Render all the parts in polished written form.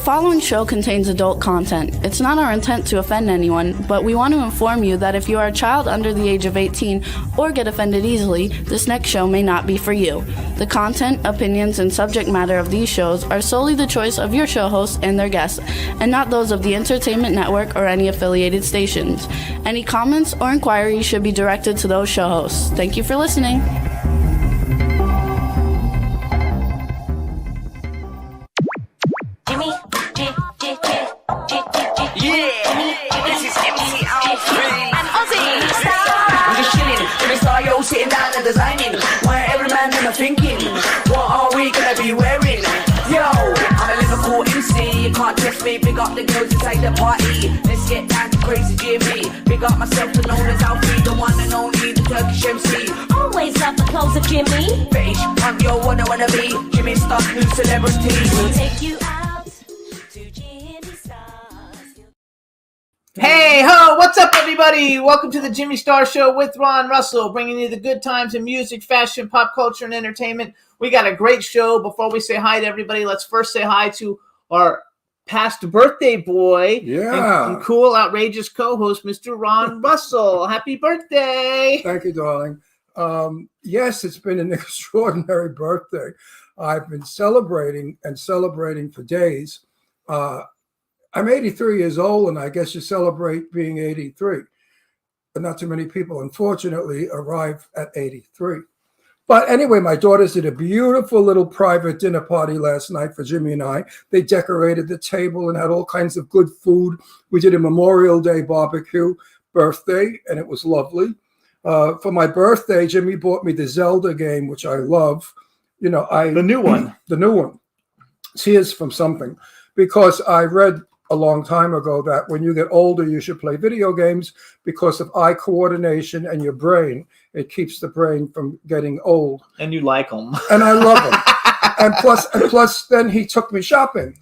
following show contains adult content. It's not our intent to offend anyone, but we want to inform you that if you are a child under the age of 18 or get offended easily, this next show may not be for you. The content, opinions, and subject matter of these shows are solely the choice of your show hosts and their guests, and not those of the Entertainment Network or any affiliated stations. Any comments or inquiries should be directed to those show hosts. Thank you for listening. Sitting down and designing, why every man them are thinking, what are we gonna be wearing? Yo, I'm a Liverpool MC, you can't trust me, big up the girls inside the party, let's get down to crazy Jimmy, big up myself and known as Alfie, the one and only, the Turkish MC. Always love the clothes of Jimmy. Bitch, I'm your wanna be, Jimmy Star, new celebrity. We'll take you out to Jimmy Stars. Hey ho, what's up everybody? Welcome to the Jimmy Star Show with Ron Russell, bringing you the good times in music, fashion, pop culture, and entertainment. We got a great show. Before we say hi to everybody, let's first say hi to our past birthday boy and cool, outrageous co-host, Mr. Ron Russell. Happy birthday. Thank you, darling. Yes, it's been an extraordinary birthday. I've been celebrating for days. I'm 83 years old, and I guess you celebrate being 83. But not too many people, unfortunately, arrive at 83. But anyway, my daughters did a beautiful little private dinner party last night for Jimmy and I. They decorated the table and had all kinds of good food. We did a Memorial Day barbecue birthday, and it was lovely. For my birthday, Jimmy bought me the Zelda game, which I love. You know, The new one. The new one. Tears from something. Because I read a long time ago that when you get older, you should play video games because of eye coordination and your brain. It keeps the brain from getting old. And you like them. And I love them. and plus, then he took me shopping.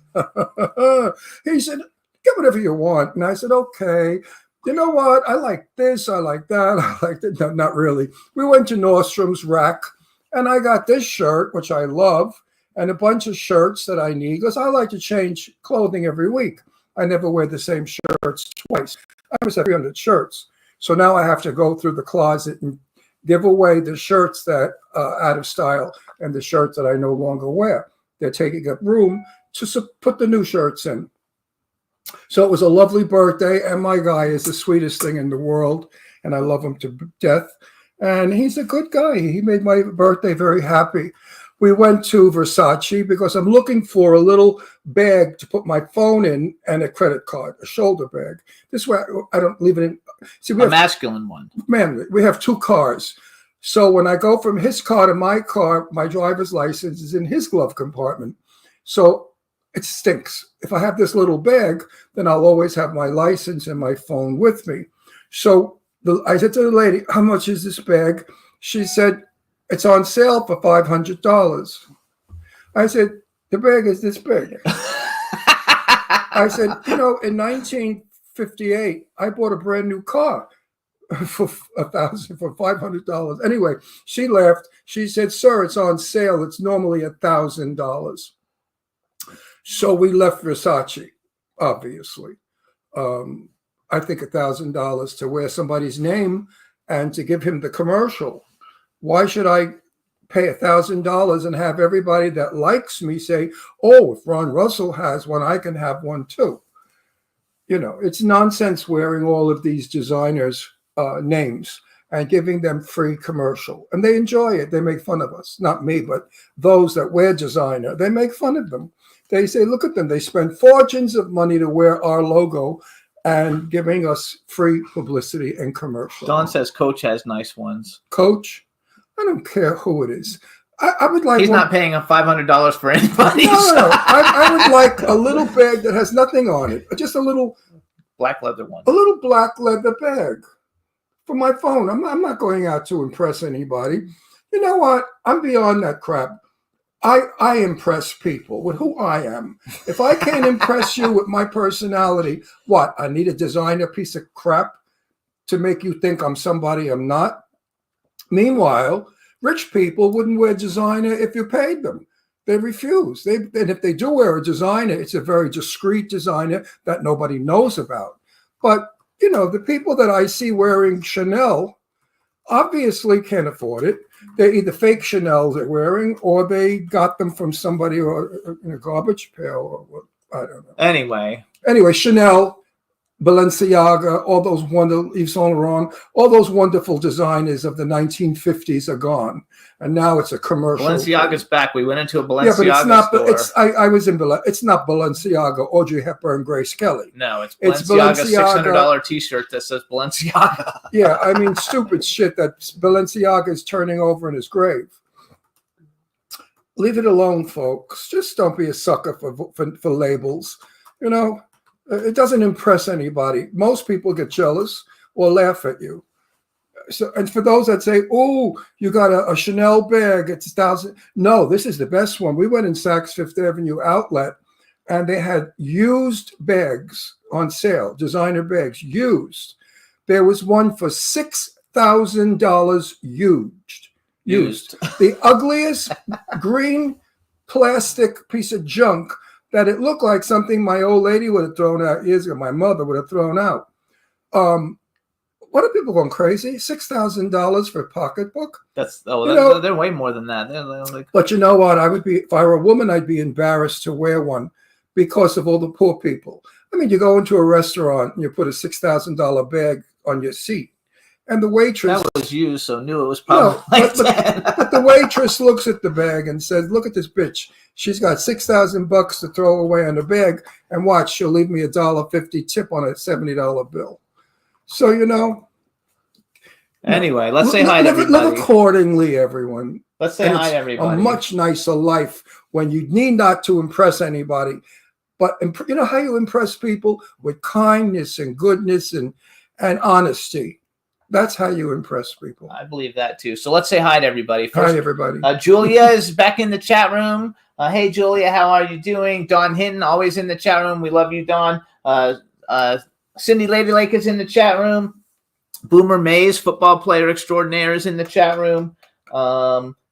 He said, get whatever you want. And I said, okay. You know what? I like this. I like that. I like that. No, not really. We went to Nordstrom's rack, and I got this shirt, which I love, and a bunch of shirts that I need because I like to change clothing every week. I never wear the same shirts twice. I almost have 300 shirts. So now I have to go through the closet and give away the shirts that are out of style and the shirts that I no longer wear. They're taking up room to put the new shirts in. So it was a lovely birthday, and my guy is the sweetest thing in the world, and I love him to death. And he's a good guy. He made my birthday very happy. We went to Versace because I'm looking for a little bag to put my phone in and a credit card, a shoulder bag. This way I don't leave it in. See, A masculine one. Man, we have two cars. So when I go from his car to my car, my driver's license is in his glove compartment. So it stinks. If I have this little bag, then I'll always have my license and my phone with me. So I said to the lady, how much is this bag? She said, it's on sale for $500. I said, the bag is this big. I said, you know, in 1958, I bought a brand new car for $500. Anyway, she laughed. She said, sir, it's on sale. It's normally $1,000. So we left Versace, obviously. I think $1,000 to wear somebody's name and to give him the commercial. Why should I pay $1,000 and have everybody that likes me say, oh, if Ron Russell has one, I can have one too? You know, it's nonsense wearing all of these designers' names and giving them free commercial. And they enjoy it. They make fun of us. Not me, but those that wear designer. They make fun of them. They say, look at them. They spend fortunes of money to wear our logo and giving us free publicity and commercial. Don says Coach has nice ones. Coach? I don't care who it is. I would like. He's not paying him $500 for anybody. No. I would like a little bag that has nothing on it. Just a little black leather one. A little black leather bag for my phone. I'm not going out to impress anybody. You know what? I'm beyond that crap. I impress people with who I am. If I can't impress you with my personality, what? I need a designer piece of crap to make you think I'm somebody I'm not? Meanwhile, rich people wouldn't wear designer if you paid them. They refuse. And if they do wear a designer, it's a very discreet designer that nobody knows about. But, you know, the people that I see wearing Chanel obviously can't afford it. They're either fake Chanel they're wearing, or they got them from somebody or in a garbage pail, or what, I don't know. Anyway, Chanel, Balenciaga, all those wonderful Yves Saint Laurent, all those wonderful designers of the 1950s are gone, and now it's a commercial. Balenciaga's back. We went into a Balenciaga but it's not. store. I was in. It's not Balenciaga, Audrey Hepburn, Grace Kelly. No, it's It's Balenciaga's Balenciaga. $600 T-shirt that says Balenciaga. Yeah, I mean, stupid shit that Balenciaga is turning over in his grave. Leave it alone, folks. Just don't be a sucker for labels. You know, it doesn't impress anybody. Most people get jealous or laugh at you. So, and for those that say, "Oh, you got a Chanel bag, it's $1,000." No, this is the best one. We went in Saks Fifth Avenue outlet, and they had used bags on sale, designer bags, used. There was one for $6,000 used. The ugliest green plastic piece of junk that it looked like something my old lady would have thrown out years ago. My mother would have thrown out. What are people going crazy? $6,000 for a pocketbook? They're way more than that. They're like, but you know what? If I were a woman, I'd be embarrassed to wear one because of all the poor people. I mean, you go into a restaurant and you put a $6,000 bag on your seat, and the waitress that was used, so knew it was probably but the waitress looks at the bag and says, "Look at this bitch. She's got $6,000 to throw away on the bag, and watch, she'll leave me $1.50 tip on a $70 bill." So, you know. Anyway, let's say hi to everybody. Live accordingly, everyone. Let's say hi to everybody. A much nicer life when you need not to impress anybody. But you know how you impress people? With kindness and goodness and honesty. That's how you impress people. I believe that too. So let's say hi to everybody. First, hi, everybody. Julia is back in the chat room. Hey, Julia, how are you doing? Dawn Hinton, always in the chat room. We love you, Dawn. Cindy Lady Lake is in the chat room. Boomer Mays, football player extraordinaire, is in the chat room.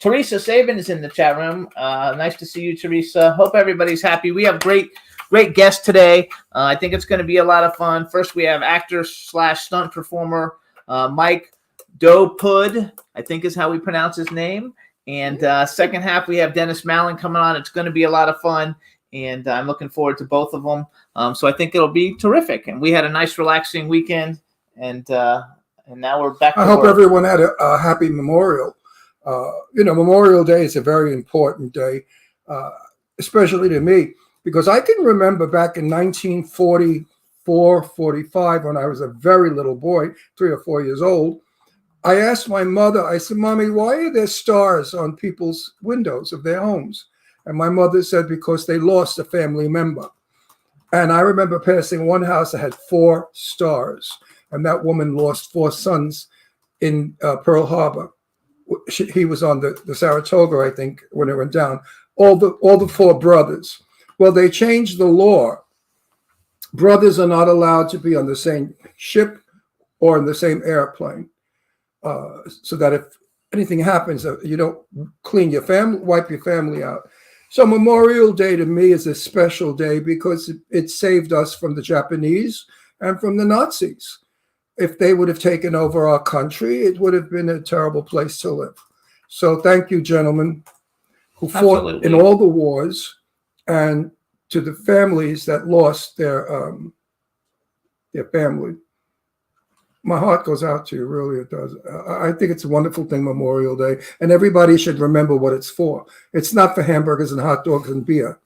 Teresa Saban is in the chat room. Nice to see you, Teresa. Hope everybody's happy. We have great guests today. I think it's going to be a lot of fun. First, we have actor/stunt performer Mike Dopud, I think is how we pronounce his name. And second half, we have Dennis Mallon coming on. It's going to be a lot of fun, and I'm looking forward to both of them. So I think it'll be terrific. And we had a nice, relaxing weekend, and now we're back to I hope work. everyone had a happy Memorial. Memorial Day is a very important day, especially to me, because I can remember back in 1944, 45, when I was a very little boy, 3 or 4 years old, I asked my mother, I said, "Mommy, why are there stars on people's windows of their homes?" And my mother said, "Because they lost a family member." And I remember passing one house that had 4 stars, and that woman lost 4 sons in Pearl Harbor. He was on the Saratoga, I think, when it went down. All the 4 brothers. Well, they changed the law. Brothers are not allowed to be on the same ship or in the same airplane, so that if anything happens, you don't wipe your family out. So Memorial Day to me is a special day because it saved us from the Japanese and from the Nazis. If they would have taken over our country, it would have been a terrible place to live. So thank you, gentlemen, who fought in all the wars, and to the families that lost their family. My heart goes out to you, really, it does. I think it's a wonderful thing, Memorial Day, and everybody should remember what it's for. It's not for hamburgers and hot dogs and beer.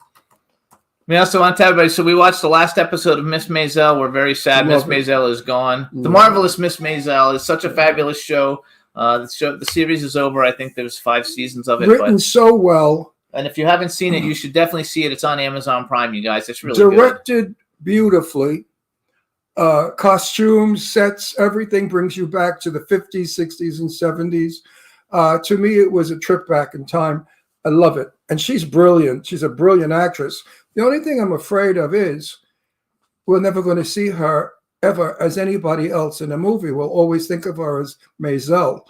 We also want to tell everybody, so we watched the last episode of Miss Maisel. We're very sad Miss Maisel is gone. The Marvelous Miss Maisel is such a fabulous show. The series is over. I think there's 5 seasons of it. Written so well. And if you haven't seen it, you should definitely see it. It's on Amazon Prime, you guys. It's really Directed beautifully. Costumes, sets, everything brings you back to the 50s, 60s, and 70s. To me, it was a trip back in time. I love it. And she's brilliant. She's a brilliant actress. The only thing I'm afraid of is we're never going to see her ever as anybody else in a movie. We'll always think of her as Maisel.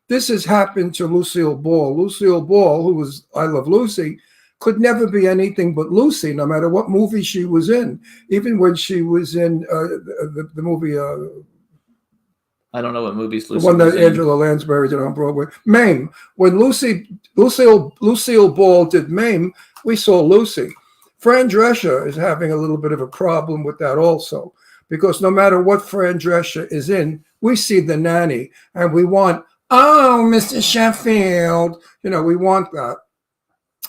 This has happened to Lucille Ball. Lucille Ball, who was I Love Lucy, could never be anything but Lucy, no matter what movie she was in. Even when she was in the movie, I don't know what movies the Lucy one was that in. Angela Lansbury did on Broadway, Mame. When Lucille Ball did Mame, we saw Lucy. Fran Drescher is having a little bit of a problem with that also, because no matter what Fran Drescher is in, we see the nanny, and we want, oh, Mr. Sheffield, we want that.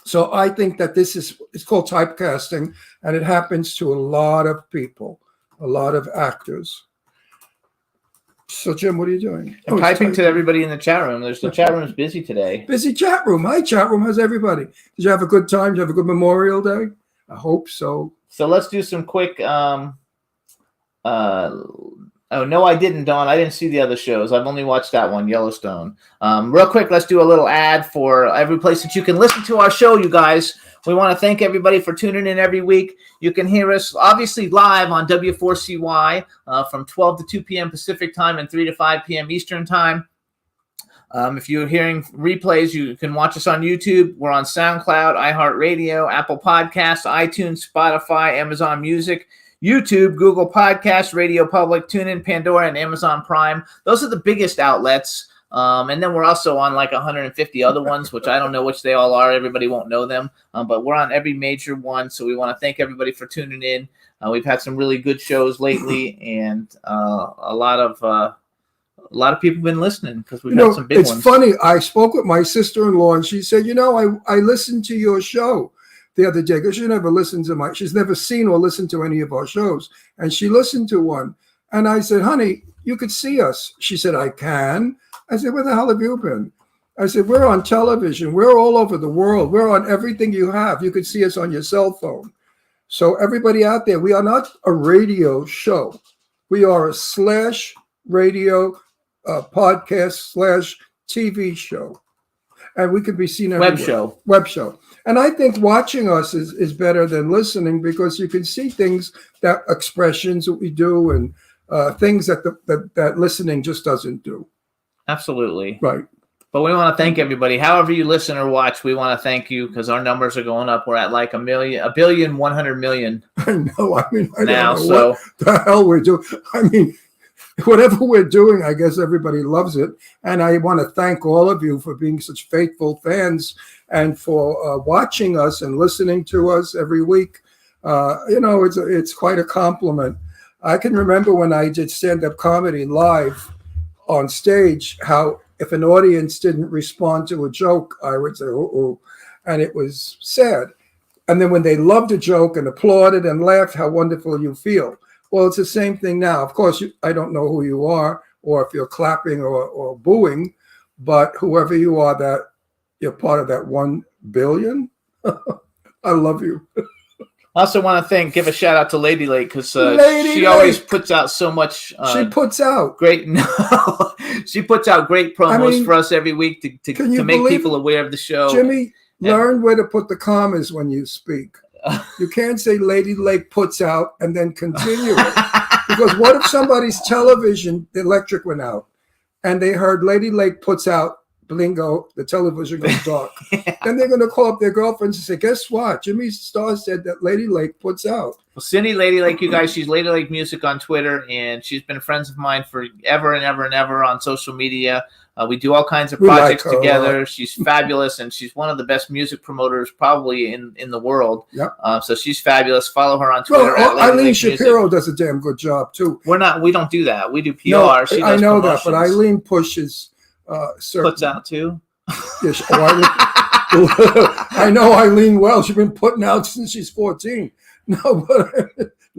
So I think that it's called typecasting, and it happens to a lot of people, a lot of actors. So Jim, what are you doing? I'm it's typing to typing. everybody in the chat room. The chat room is busy today. Busy chat room. Hi, chat room. How's everybody? Did you have a good time? Did you have a good Memorial Day? I hope so. So let's do some quick. Oh no, I didn't, Dawn. I didn't see the other shows. I've only watched that one, Yellowstone. Real quick, let's do a little ad for every place that you can listen to our show, you guys. We want to thank everybody for tuning in every week. You can hear us obviously live on W4CY from 12 to 2 p.m. Pacific time and 3 to 5 p.m. Eastern time. If you're hearing replays, you can watch us on YouTube. We're on SoundCloud, iHeartRadio, Apple Podcasts, iTunes, Spotify, Amazon Music, YouTube, Google Podcasts, Radio Public, TuneIn, Pandora, and Amazon Prime. Those are the biggest outlets. And then we're also on like 150 other ones, which I don't know which they all are. Everybody won't know them. But we're on every major one. So we want to thank everybody for tuning in. We've had some really good shows lately, and a lot of people have been listening because we've had some big ones. It's funny. I spoke with my sister-in-law, and she said, I listened to your show the other day, because she never listens to she's never seen or listened to any of our shows. And she listened to one. And I said, honey, you could see us. She said, I can. I said, where the hell have you been? I said, we're on television. We're all over the world. We're on everything you have. You could see us on your cell phone. So everybody out there, we are not a radio show. We are a /radio podcast /TV show. And we could be seen everywhere. Web show. And I think watching us is better than listening, because you can see things, that expressions that we do, and things that that listening just doesn't do. Absolutely. Right. But we want to thank everybody. However you listen or watch, we want to thank you, because our numbers are going up. We're at like 1.1 billion. I know. I don't now, know what the hell we're doing. Whatever we're doing, I guess everybody loves it. And I want to thank all of you for being such faithful fans, and for watching us and listening to us every week. It's quite a compliment. I can remember when I did stand-up comedy live on stage, how if an audience didn't respond to a joke, I would say, oh, and it was sad. And then when they loved a joke and applauded and laughed, how wonderful you feel. Well, it's the same thing now. Of course, I don't know who you are, or if you're clapping or booing, but whoever you are, that you're part of that 1 billion. I love you. I also want to give a shout out to Lady Lake, because she always puts out so much. She puts out great. She puts out great promos for us every week to make people aware of the show. Jimmy, learn where to put the commas when you speak. You can't say Lady Lake puts out and then continue it. Because what if somebody's television, the electric went out, and they heard Lady Lake puts out, blingo, the television goes dark. Then they're going to call up their girlfriends and say, guess what? Jimmy Star said that Lady Lake puts out. Well, Cindy Lady Lake, you guys, she's Lady Lake Music on Twitter, and she's been friends of mine for ever and ever and ever on social media. We do all kinds of projects together. She's fabulous, and she's one of the best music promoters probably in the world. Yep. So she's fabulous. Follow her on Twitter. Well, Eileen Shapiro does a damn good job too. We don't do that. We do PR. No, I know that, but Eileen pushes. Puts out too. Yes, I know Eileen well. She's been putting out since she's 14. No.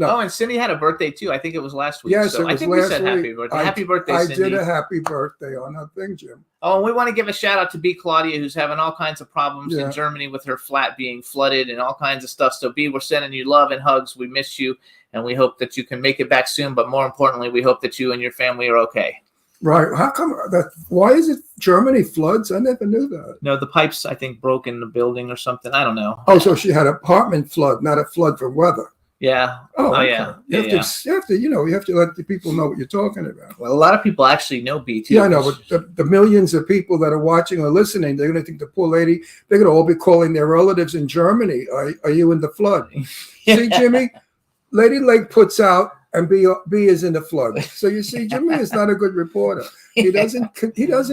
Oh, and Cindy had a birthday too. I think it was last week. Yes, so I think we said happy birthday. Happy birthday, Cindy. I did a happy birthday on that thing, Jim. Oh, and we want to give a shout out to B. Claudia, who's having all kinds of problems in Germany with her flat being flooded and all kinds of stuff. So B, we're sending you love and hugs. We miss you, and we hope that you can make it back soon. But more importantly, we hope that you and your family are okay. Right. How come that? Why is it Germany floods? I never knew that. No, the pipes, I think, broke in the building or something. I don't know. Oh, so she had an apartment flood, not a flood from weather. Yeah. Oh, okay. Yeah. You have Yeah. to, you have to let the people know what you're talking about. Well, a lot of people actually know BT. Yeah, I know, but the millions of people that are watching or listening, they're going to think the poor lady, they're going to all be calling their relatives in Germany. Are you in the flood? See, Jimmy, Lady Lake puts out and B is in the flood. So you see, Jimmy is not a good reporter. He doesn't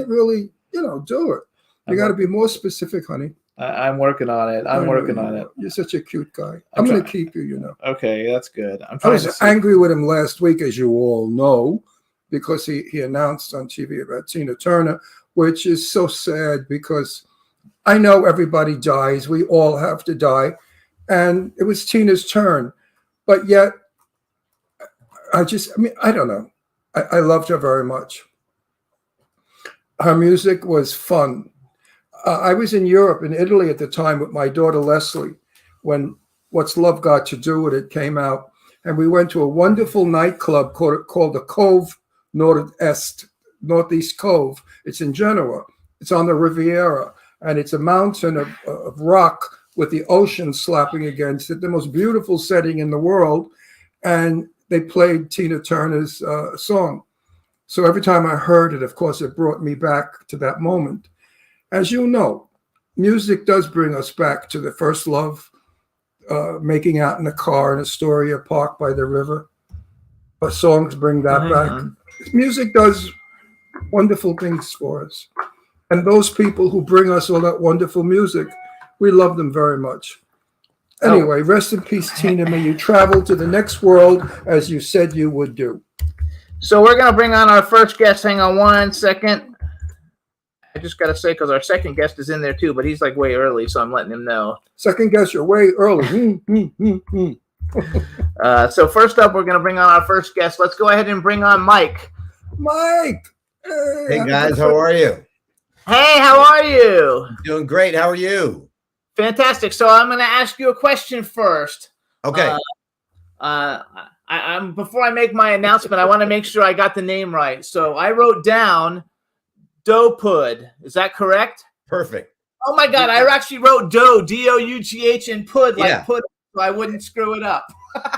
really, do it. You got to be more specific, honey. I'm working on it. I'm working on it. You're such a cute guy. I'm going to keep you, Okay, that's good. I was angry with him last week, as you all know, because he announced on TV about Tina Turner, which is so sad because I know everybody dies. We all have to die. And it was Tina's turn. But yet, I don't know. I loved her very much. Her music was fun. I was in Europe, in Italy at the time with my daughter Leslie, when What's Love Got to Do With It came out. And we went to a wonderful nightclub called the Cove Northeast Cove. It's in Genoa. It's on the Riviera. And it's a mountain of rock with the ocean slapping against it, the most beautiful setting in the world. And they played Tina Turner's song. So every time I heard it, of course, it brought me back to that moment. As you know, music does bring us back to the first love, making out in a car in Astoria Park by the river. But songs bring that back. Music does wonderful things for us. And those people who bring us all that wonderful music, we love them very much. Anyway, rest in peace, Tina. May you travel to the next world as you said you would do. So we're going to bring on our first guest. Hang on one second. I just got to say, because our second guest is in there too, but he's like way early, so I'm letting him know. Second guest, you're way early. So first up, we're going to bring on our first guest. Let's go ahead and bring on Mike. Mike! Hey guys, how are you? Hey, how are you? Doing great. How are you? Fantastic. So I'm going to ask you a question first. Okay. I'm before I make my announcement, I want to make sure I got the name right. So I wrote down Doupud. Is that correct? Perfect. Oh my God! I actually wrote Dough, D-O-U-G-H, and Pud, like Yeah. Pud, so I wouldn't screw it up.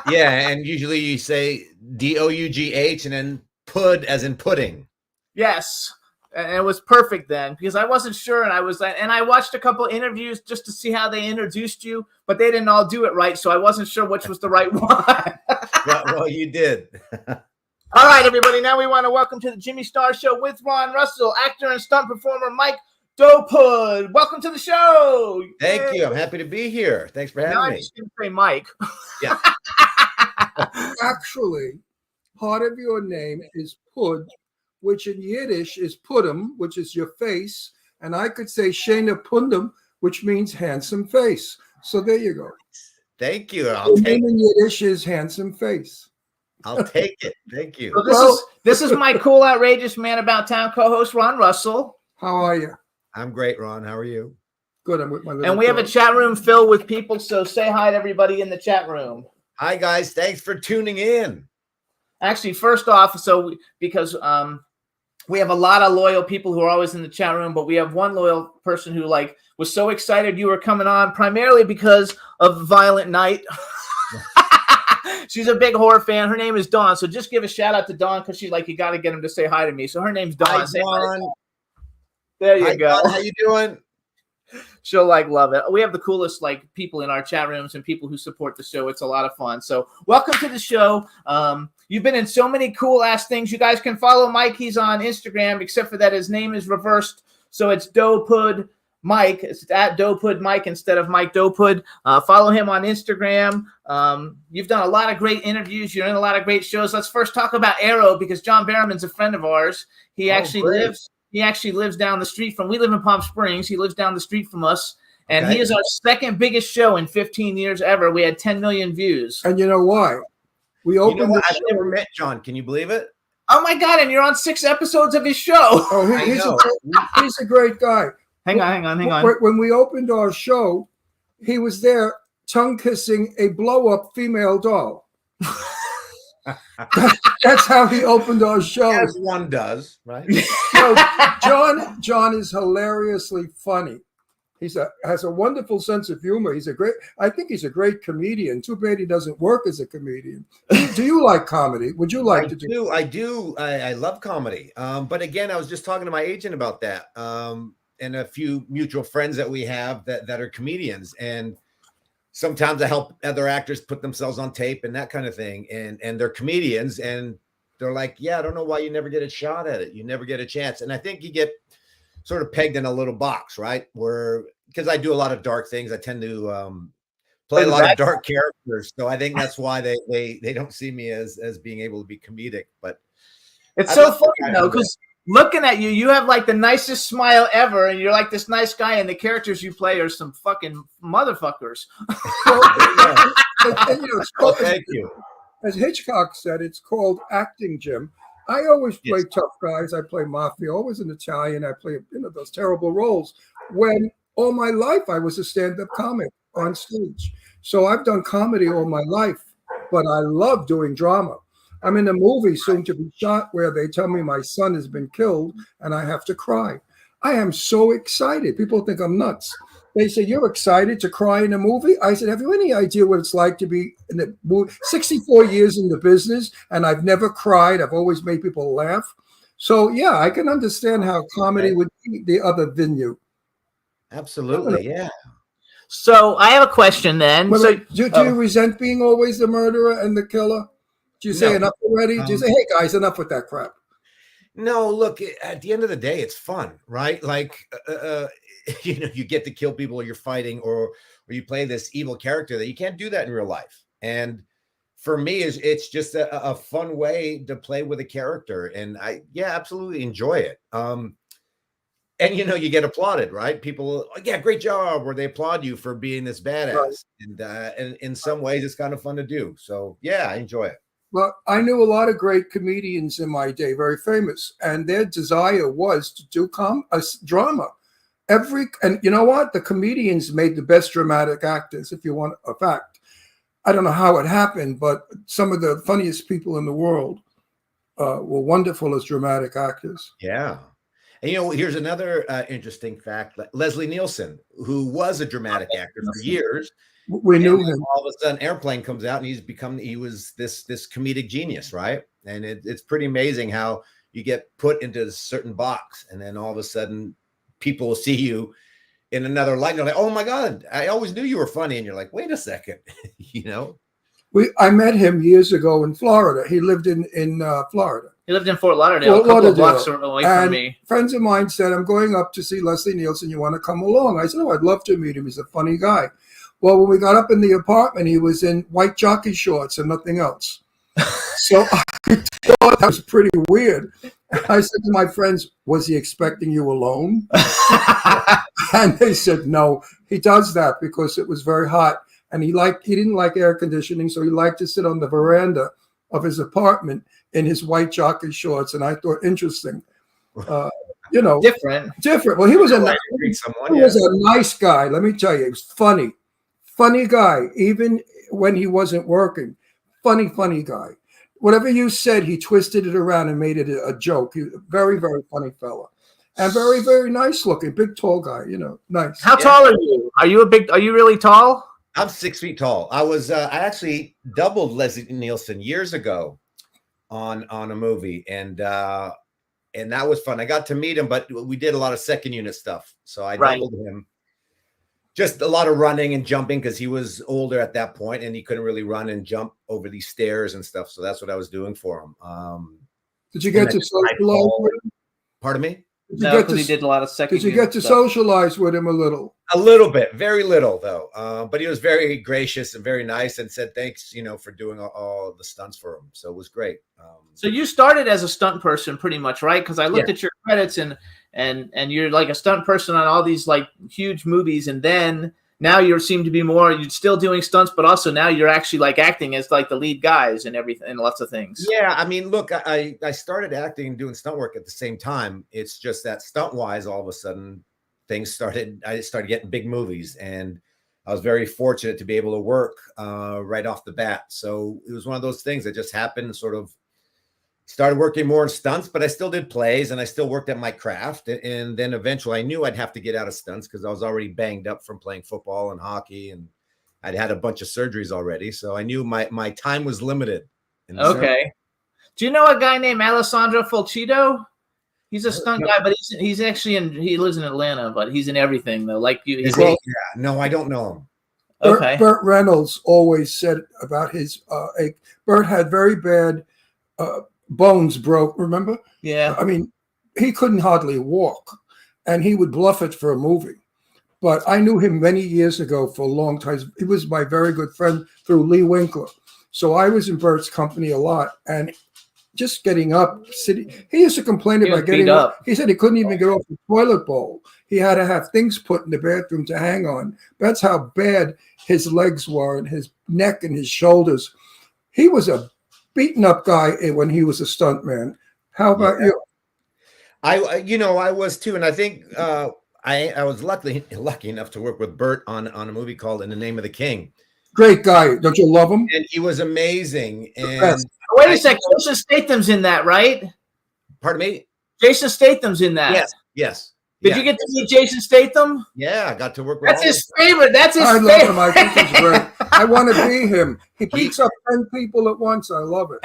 Yeah, and usually you say D-O-U-G-H and then pud as in pudding. Yes, and it was perfect then because I wasn't sure, and I watched a couple interviews just to see how they introduced you, but they didn't all do it right, so I wasn't sure which was the right one. Well, you did. All right, everybody. Now we want to welcome to the Jimmy Star Show with Ron Russell, actor and stunt performer Mike Doupud. Welcome to the show. Thank you. I'm happy to be here. Thanks for Now having I'm me. just going to say Mike. Yeah. Actually, part of your name is Pud, which in Yiddish is Pudum, which is your face. And I could say Shena Pundum, which means handsome face. So there you go. Thank you. Your name in Yiddish is handsome face. I'll take it. Thank you. So this is my cool, outrageous man about town co-host Ron Russell, How are you? I'm great, Ron. How are you? Good. I'm with my little and we have a dog. chat room filled with people. So say hi to everybody in the chat room. Hi, guys. Thanks for tuning in. Actually, first off, because we have a lot of loyal people who are always in the chat room, but we have one loyal person who was so excited you were coming on, primarily because of Violent Night. She's a big horror fan. Her name is Dawn. So just give a shout out to Dawn because she's like, you got to get him to say hi to me. So her name's Dawn. Hi, Say hi to Dawn. Dawn. There you Hi, go. Dawn. How you doing? She'll love it. We have the coolest people in our chat rooms and people who support the show. It's a lot of fun. So welcome to the show. You've been in so many cool ass things. You guys can follow Mike. He's on Instagram, except for that his name is reversed. So it's Doupud Mike. It's at Doupud Mike instead of Mike Doupud. Follow him on Instagram. You've done a lot of great interviews. You're in a lot of great shows. Let's first talk about Arrow because John Barrowman's a friend of ours. He actually lives down the street from. We live in Palm Springs. He lives down the street from us, and Okay. he is our second biggest show in 15 years ever. We had 10 million views. And you know why? We You know opened what? the I've show. never met John. Can you believe it? Oh my God! And you're on 6 episodes of his show. Oh, I he's know. he's a great guy. Hang on. When we opened our show, he was there tongue kissing a blow up female doll. That's how he opened our show. As one does, right? So John is hilariously funny. Has a wonderful sense of humor. I think he's a great comedian. Too bad he doesn't work as a comedian. Do you like comedy? Would you like to do? I do. I love comedy. But again, I was just talking to my agent about that. And a few mutual friends that we have that are comedians. And sometimes I help other actors put themselves on tape and that kind of thing. And they're comedians and they're like, yeah, I don't know why you never get a shot at it. You never get a chance. And I think you get sort of pegged in a little box, right? Because I do a lot of dark things. I tend to play a lot of dark characters. So I think that's why they don't see me as being able to be comedic. But it's so funny though, because looking at you, you have like the nicest smile ever, and you're like this nice guy, and the characters you play are some fucking motherfuckers. Thank you. As Hitchcock said, it's called acting, Jim. I always play tough guys. I play mafia, always an Italian. I play, those terrible roles. When all my life I was a stand-up comic on stage. So I've done comedy all my life, but I love doing drama. I'm in a movie soon to be shot where they tell me my son has been killed and I have to cry. I am so excited. People think I'm nuts. They say, you're excited to cry in a movie? I said, have you any idea what it's like to be in the movie? 64 years in the business, and I've never cried. I've always made people laugh. So, yeah, I can understand how comedy would be the other venue. Absolutely, yeah. So I have a question then. Do you resent being always the murderer and the killer? Do you say enough already? Do you say, hey, guys, enough with that crap? No, look, at the end of the day, it's fun, right? Like, you get to kill people you're fighting or you play this evil character that you can't do that in real life. And for me, it's just a fun way to play with a character. And I absolutely enjoy it. And, you get applauded, right? People, great job. Or they applaud you for being this badass. Right. And in some ways, it's kind of fun to do. So, yeah, I enjoy it. Well, I knew a lot of great comedians in my day, very famous, and their desire was to do drama. And you know what? The comedians made the best dramatic actors, if you want a fact. I don't know how it happened, but some of the funniest people in the world were wonderful as dramatic actors. Yeah. And, here's another interesting fact. Leslie Nielsen, who was a dramatic actor for years. We knew him. All of a sudden, Airplane comes out, and he was this comedic genius, right? And it's pretty amazing how you get put into a certain box, and then all of a sudden, people will see you in another light. And they're like, "Oh my God, I always knew you were funny." And you're like, "Wait a second," I met him years ago in Florida. He lived in Florida. He lived in Fort Lauderdale, a couple of blocks away from me. Friends of mine said, I'm going up to see Leslie Nielsen. You want to come along? I said, oh, I'd love to meet him. He's a funny guy. Well, when we got up in the apartment, he was in white jockey shorts and nothing else. So I thought that was pretty weird. I said to my friends, was he expecting you alone? And they said, no, he does that because it was very hot. And he didn't like air conditioning, so he liked to sit on the veranda of his apartment in his white jockey shorts. And I thought, interesting. Different. Well, he was a nice guy. Let me tell you, he was funny guy, even when he wasn't working. Funny guy. Whatever you said, he twisted it around and made it a joke. He was a very, very funny fella. And very, very nice looking, big, tall guy, nice. How tall are you? Are you really tall? I'm 6 feet tall. I actually doubled Leslie Nielsen years ago on a movie, and that was fun. I got to meet him, but we did a lot of second unit stuff. So I doubled him. Just a lot of running and jumping because he was older at that point and he couldn't really run and jump over these stairs and stuff. So that's what I was doing for him. Did you get to socialize with him? Pardon me? Because he did a lot of second. Did you get to socialize with him a little? A little bit, very little though. But he was very gracious and very nice and said thanks, for doing all the stunts for him. So it was great. So you started as a stunt person pretty much, right? Because I looked at your credits and you're like a stunt person on all these like huge movies, and then now you seem to be you're still doing stunts, but also now you're actually like acting as like the lead guys and everything and lots of things. Yeah, I mean, look, I started acting and doing stunt work at the same time. It's just that stunt wise, all of a sudden I started getting big movies, and I was very fortunate to be able to work right off the bat. So it was one of those things that just happened sort of started working more in stunts, but I still did plays and I still worked at my craft. And then eventually I knew I'd have to get out of stunts because I was already banged up from playing football and hockey, and I'd had a bunch of surgeries already. So I knew my time was limited. Okay. Do you know a guy named Alessandro Fulcito? He's a stunt guy, but he's actually he lives in Atlanta, but he's in everything though. Like you, Yeah, no, I don't know him. okay. Burt Reynolds always said about his ache. Burt had very bad bones broke, remember? Yeah. I mean, he couldn't hardly walk, and he would bluff it for a movie. But I knew him many years ago for a long time. He was my very good friend through Lee Winkler. So I was in Burt's company a lot, and just getting up, sitting. He used to complain about getting up. He said he couldn't even get off the toilet bowl. He had to have things put in the bathroom to hang on. That's how bad his legs were, and his neck and his shoulders. He was a beaten up guy when he was a stuntman. How about you? I was too, and I think I was lucky enough to work with Burt on a movie called In the Name of the King. Great guy. Don't you love him? And he was amazing. And wait a second. Jason Statham's in that, right? Pardon me? Jason Statham's in that. Yes. Did you get to meet Jason Statham? Yeah, I got to work with That's his favorite. That's his favorite. I love him. I think he's great. I want to be him. He beats up 10 people at once. I love it.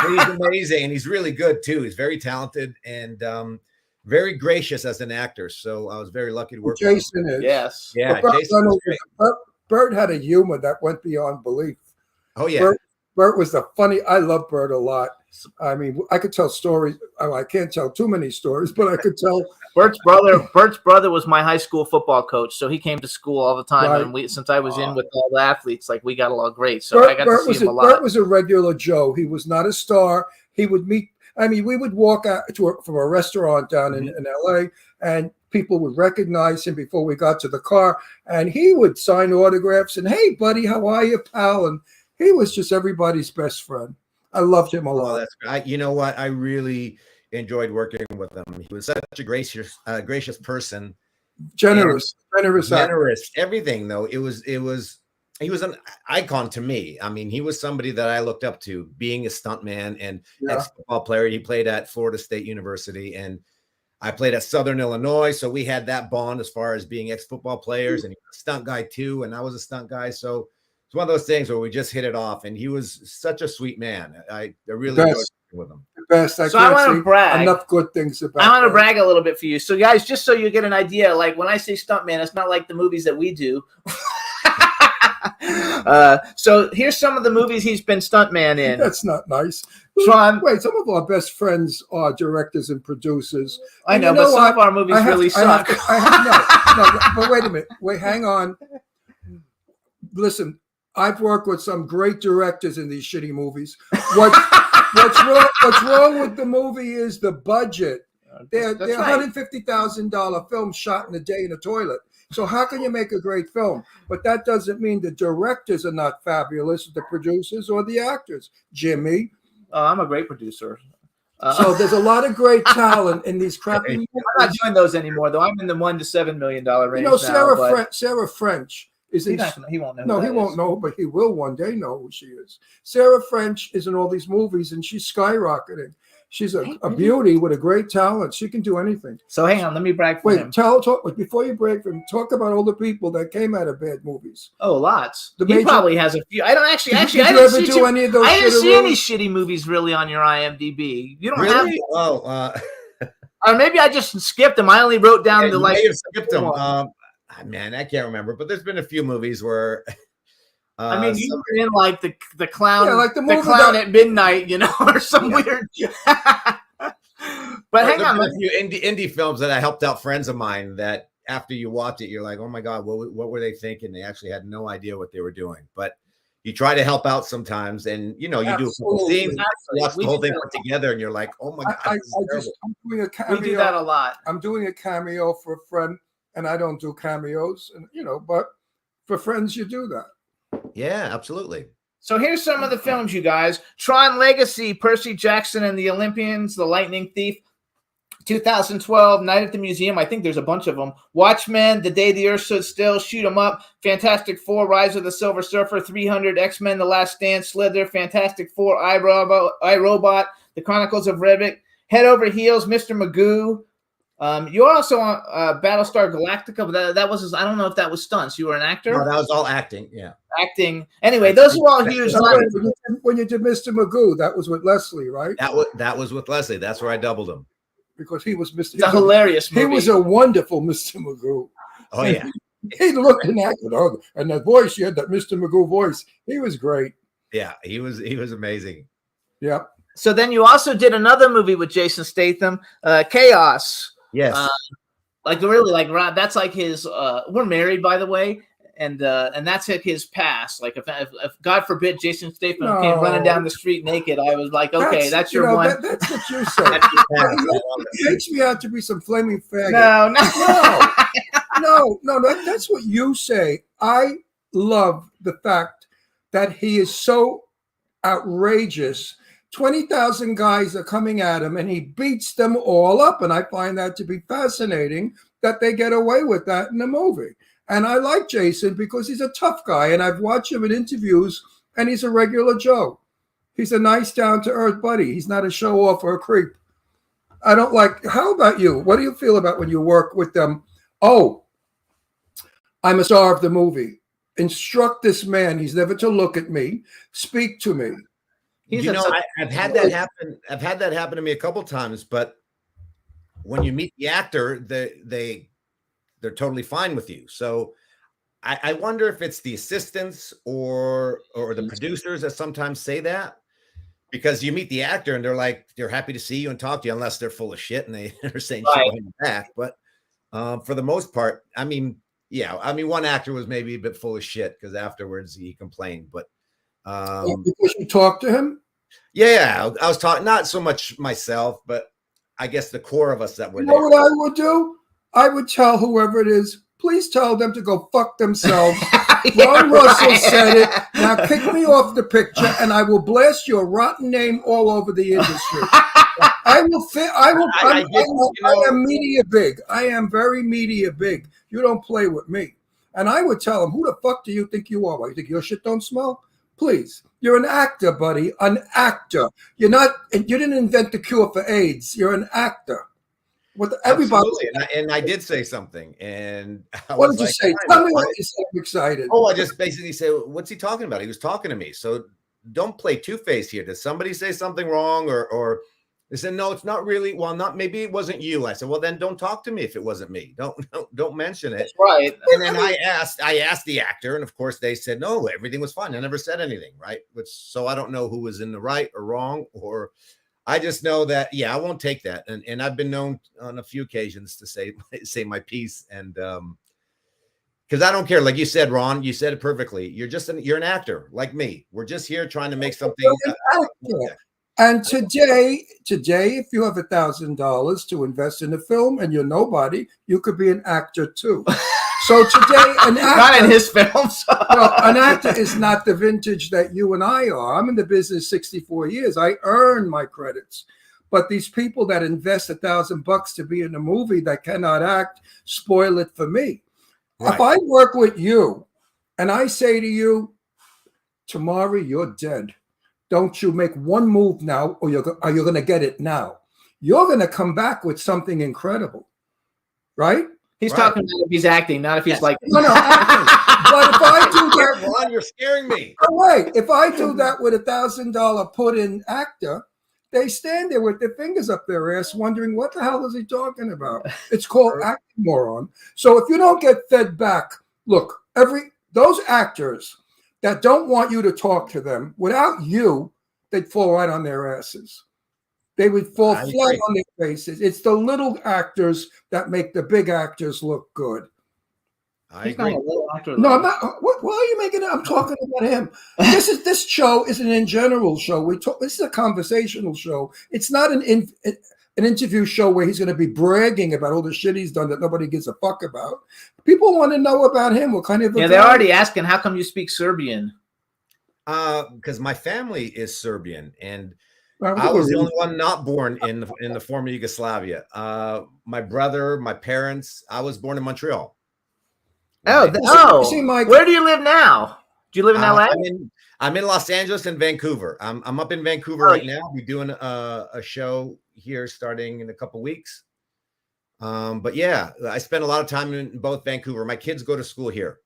He's amazing, and he's really good too. He's very talented and very gracious as an actor. So I was very lucky to work with him. Jason is. Yes. Yeah, Jason Burt had a humor that went beyond belief. Oh yeah. Burt was the funny. I love Burt a lot. I mean, I could tell stories. I can't tell too many stories, but I could tell. Bert's brother was my high school football coach, so he came to school all the time. Right. And since I was in with all the athletes, like we got along great. So I got to see him a lot. Burt was a regular Joe. He was not a star. He would meet. I mean, we would walk out from a restaurant down in LA, and people would recognize him before we got to the car, and he would sign autographs and, "Hey, buddy, how are you, pal?" And he was just everybody's best friend. I loved him a lot. That's great. You know what? I really enjoyed working with him. He was such a gracious person, generous, everything though. He was an icon to me. I mean, he was somebody that I looked up to, being a stuntman and ex-football player. He played at Florida State University, and I played at Southern Illinois, so we had that bond as far as being ex-football players. And he was a stunt guy too, and I was a stunt guy, so it's one of those things where we just hit it off. And he was such a sweet man. I really enjoyed working with him. Best. So I want to brag. Enough good things about. I want to brag a little bit for you. So guys, just so you get an idea, like when I say stuntman, it's not like the movies that we do. So here's some of the movies he's been stuntman in. That's not nice. Sean, wait, some of our best friends are directors and producers. I know, but some of our movies really suck. But wait a minute. Wait, hang on. Listen, I've worked with some great directors in these shitty movies. What's wrong with the movie is the budget. They're $150,000 films shot in a day in a toilet. So how can you make a great film? But that doesn't mean the directors are not fabulous, the producers or the actors. Jimmy. I'm a great producer. So there's a lot of great talent in these crappy movies. I'm not doing those anymore, though. I'm in the $1 to $7 million range. You know, Sarah French is in. He won't know. No, he won't know, but he will one day know who she is. Sarah French is in all these movies, and she's skyrocketing. She's a beauty with a great talent. She can do anything. So hang on, let me brag for him. Talk before you brag for him. Talk about all the people that came out of bad movies. Oh, lots. He probably has a few. I don't actually. Did you ever do any of those? I didn't see any shitty movies really on your IMDb. You don't have. Oh, or maybe I just skipped them. I only wrote down the like. You may have skipped them. Man, I can't remember. But there's been a few movies where. I mean, you were in like the clown, like the clown at midnight, you know, or some weird. But hang on, a few indie films that I helped out friends of mine that after you watch it, you're like, oh my God, what were they thinking? They actually had no idea what they were doing. But you try to help out sometimes, and you know, you do a couple scenes, watch the whole thing put together, and you're like, oh my God, I'm doing a cameo. We do that a lot. I'm doing a cameo for a friend, and I don't do cameos, and you know, but for friends, you do that. Yeah, absolutely. So here's some of the films, you guys. Tron Legacy, Percy Jackson and the Olympians, The Lightning Thief, 2012, Night at the Museum. I think there's a bunch of them. Watchmen, The Day the Earth Stood Still, Shoot 'em Up, Fantastic Four, Rise of the Silver Surfer, 300, X-Men, The Last Stand, Slither, Fantastic Four, iRobot, The Chronicles of Riddick, Head Over Heels, Mr. Magoo. You're also on Battlestar Galactica, but that was, I don't know if that was stunts. You were an actor? No, that was all acting. Yeah. Acting. Anyway, those are all huge. When you did Mr. Magoo, that was with Leslie, right? That was with Leslie. That's where I doubled him. Because he was Mr. It's a hilarious movie. He was a wonderful Mr. Magoo. Oh yeah. He looked and acted, and that voice, you had that Mr. Magoo voice. He was great. Yeah, he was amazing. Yep. So then you also did another movie with Jason Statham, Chaos. Yes. That's like his. We're married, by the way, and that's like his past. Like if God forbid Jason Statham came running down the street naked, I was like, okay, that's your one. That's what you said. It makes me out to be some flaming faggot. No. That's what you say. I love the fact that he is so outrageous. 20,000 guys are coming at him and he beats them all up. And I find that to be fascinating that they get away with that in the movie. And I like Jason because he's a tough guy. And I've watched him in interviews and he's a regular Joe. He's a nice, down-to-earth buddy. He's not a show-off or a creep. I don't like, how about you? What do you feel about when you work with them? Oh, I'm a star of the movie. Instruct this man. He's never to look at me. Speak to me. I've had that happen. I've had that happen to me a couple times. But when you meet the actor, they're totally fine with you. So I wonder if it's the assistants or the producers that sometimes say that, because you meet the actor and they're happy to see you and talk to you, unless they're full of shit and they're saying shit behind your back. But for the most part, one actor was maybe a bit full of shit because afterwards he complained. But because you talked to him? Yeah, I was talking, not so much myself, but I guess the core of us that were You there. know what I would do? I would tell whoever it is, please tell them to go fuck themselves. Ron Russell said it. Now kick me off the picture and I will blast your rotten name all over the industry. I am media big. I am very media big. You don't play with me. And I would tell them, who the fuck do you think you are? Why, you think your shit don't smell? Please. You're an actor, buddy. An actor. You didn't invent the cure for AIDS. You're an actor. With everybody. And I did say something. And what did you say? Tell me what you said. I'm excited. Oh, I just basically said, what's he talking about? He was talking to me. So don't play two-faced here. Did somebody say something wrong? Or they said, no, it's not really. Well, maybe it wasn't you. I said, well, then don't talk to me if it wasn't me. Don't mention it. That's right. And then I asked the actor, and of course they said, no, everything was fine. I never said anything, right? So I don't know who was in the right or wrong, or I just know that, I won't take that. And I've been known on a few occasions to say my piece. And because I don't care. Like you said, Ron, you said it perfectly. You're an actor like me. We're just here trying to make something. And today, if you have $1,000 to invest in a film and you're nobody, you could be an actor too. So today, an actor, not in his films. An actor is not the vintage that you and I are. I'm in the business 64 years. I earn my credits. But these people that invest $1,000 to be in a movie that cannot act, spoil it for me. Right. If I work with you and I say to you, Tamari, you're dead. Don't you make one move now, or you're going to get it now. You're going to come back with something incredible, right? He's talking about if he's acting, not if he's like. No, acting. But if I do that, Ron, you're scaring me. Oh, wait, if I do that with $1,000 put-in actor, they stand there with their fingers up their ass, wondering what the hell is he talking about? It's called acting, moron. So if you don't get fed back, look, those actors that don't want you to talk to them, without you, they'd fall right on their asses. They would fall flat on their faces. It's the little actors that make the big actors look good. I agree. No, I'm not. Why are you making it? I'm talking about him. This show is an in general show. This is a conversational show. It's not an interview show where he's going to be bragging about all the shit he's done that nobody gives a fuck about. People want to know about him. What kind of they're already asking, how come you speak Serbian? Because my family is Serbian, and I was the only one not born in the former Yugoslavia. My brother, my parents. I was born in Montreal. Where do you live now? Do you live in LA? I'm in Los Angeles and Vancouver. I'm up in Vancouver right now. We're doing a show here starting in a couple weeks. But yeah, I spend a lot of time in both Vancouver. My kids go to school here.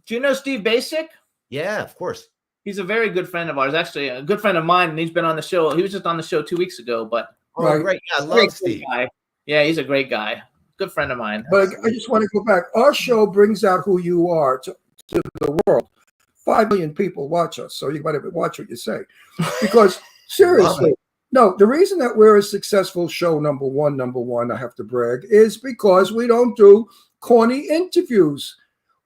Do you know Steve Basic? Yeah, of course. He's a very good friend of ours, actually a good friend of mine, and he's been on the show. He was just on the show 2 weeks ago, but Oh, Right. great. Yeah, I great love Steve. guy. Yeah, he's a great guy. Good friend of mine. But I just want to go back. Our show brings out who you are to the world. 5 million people watch us, so you better watch what you say. Because seriously, no, the reason that we're a successful show, number one, I have to brag, is because we don't do corny interviews.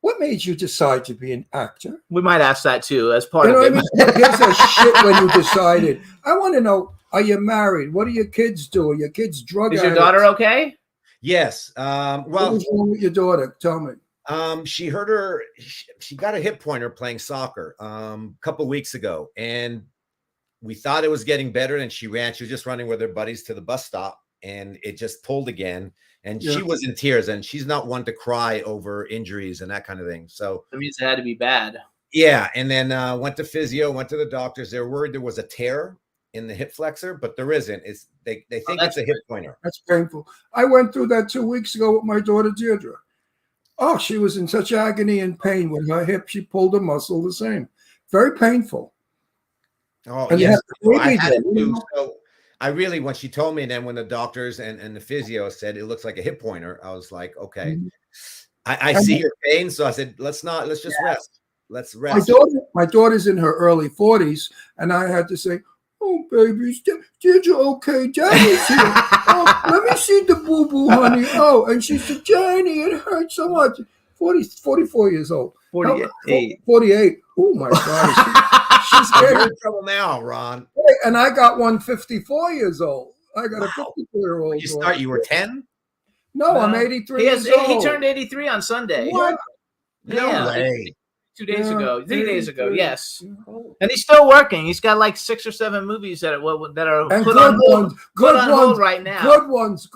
What made you decide to be an actor? We might ask that too as part You know of what it. I mean? Who gives a shit when you decided? I want to know, are you married? What do your kids do? Are your kids drug Is your addicts? daughter okay? Yes. What Well, was wrong with your daughter? Tell me. she hurt she got a hip pointer playing soccer a couple weeks ago, and we thought it was getting better, and she was just running with her buddies to the bus stop, and it just pulled again, and Yeah. she was in tears, and she's not one to cry over injuries and that kind of thing. So That means it had to be bad. yeah, and then went to physio, went to the doctors. They were worried there was a tear in the hip flexor, but there isn't. It's they think that's it's a hip pointer. That's painful. I went through that 2 weeks ago with my daughter Deirdre. Oh, she was in such agony and pain with her hip. She pulled a muscle the same. Very painful. Oh, And they yes. have to I had it baby them. too. So I really, when she told me, and then when the doctors and the physio said it looks like a hip pointer, I was like, okay. Mhm. I see your pain, so I said, let's just rest. Let's My rest. daughter's in her early 40s, and I had to say, "Oh, baby, Deirdre, okay, Daddy's here. Oh, let me see the boo-boo, honey. Oh," and she said, "Johnny, it hurts so much." 44 years old. 48. 48. Oh my God. She's You're getting, in trouble now, Ron. and I got one 54 years old. I got a Wow. 54-year-old. You were 10? No, I'm 83 He years he old. turned 83 on Sunday. What? No Yeah. way. 2 days Yeah, ago, 3 days ago. 83. Yes, and he's still working. He's got like 6 or 7 movies that are And put good on hold, ones. Good on hold ones. right now. Good ones.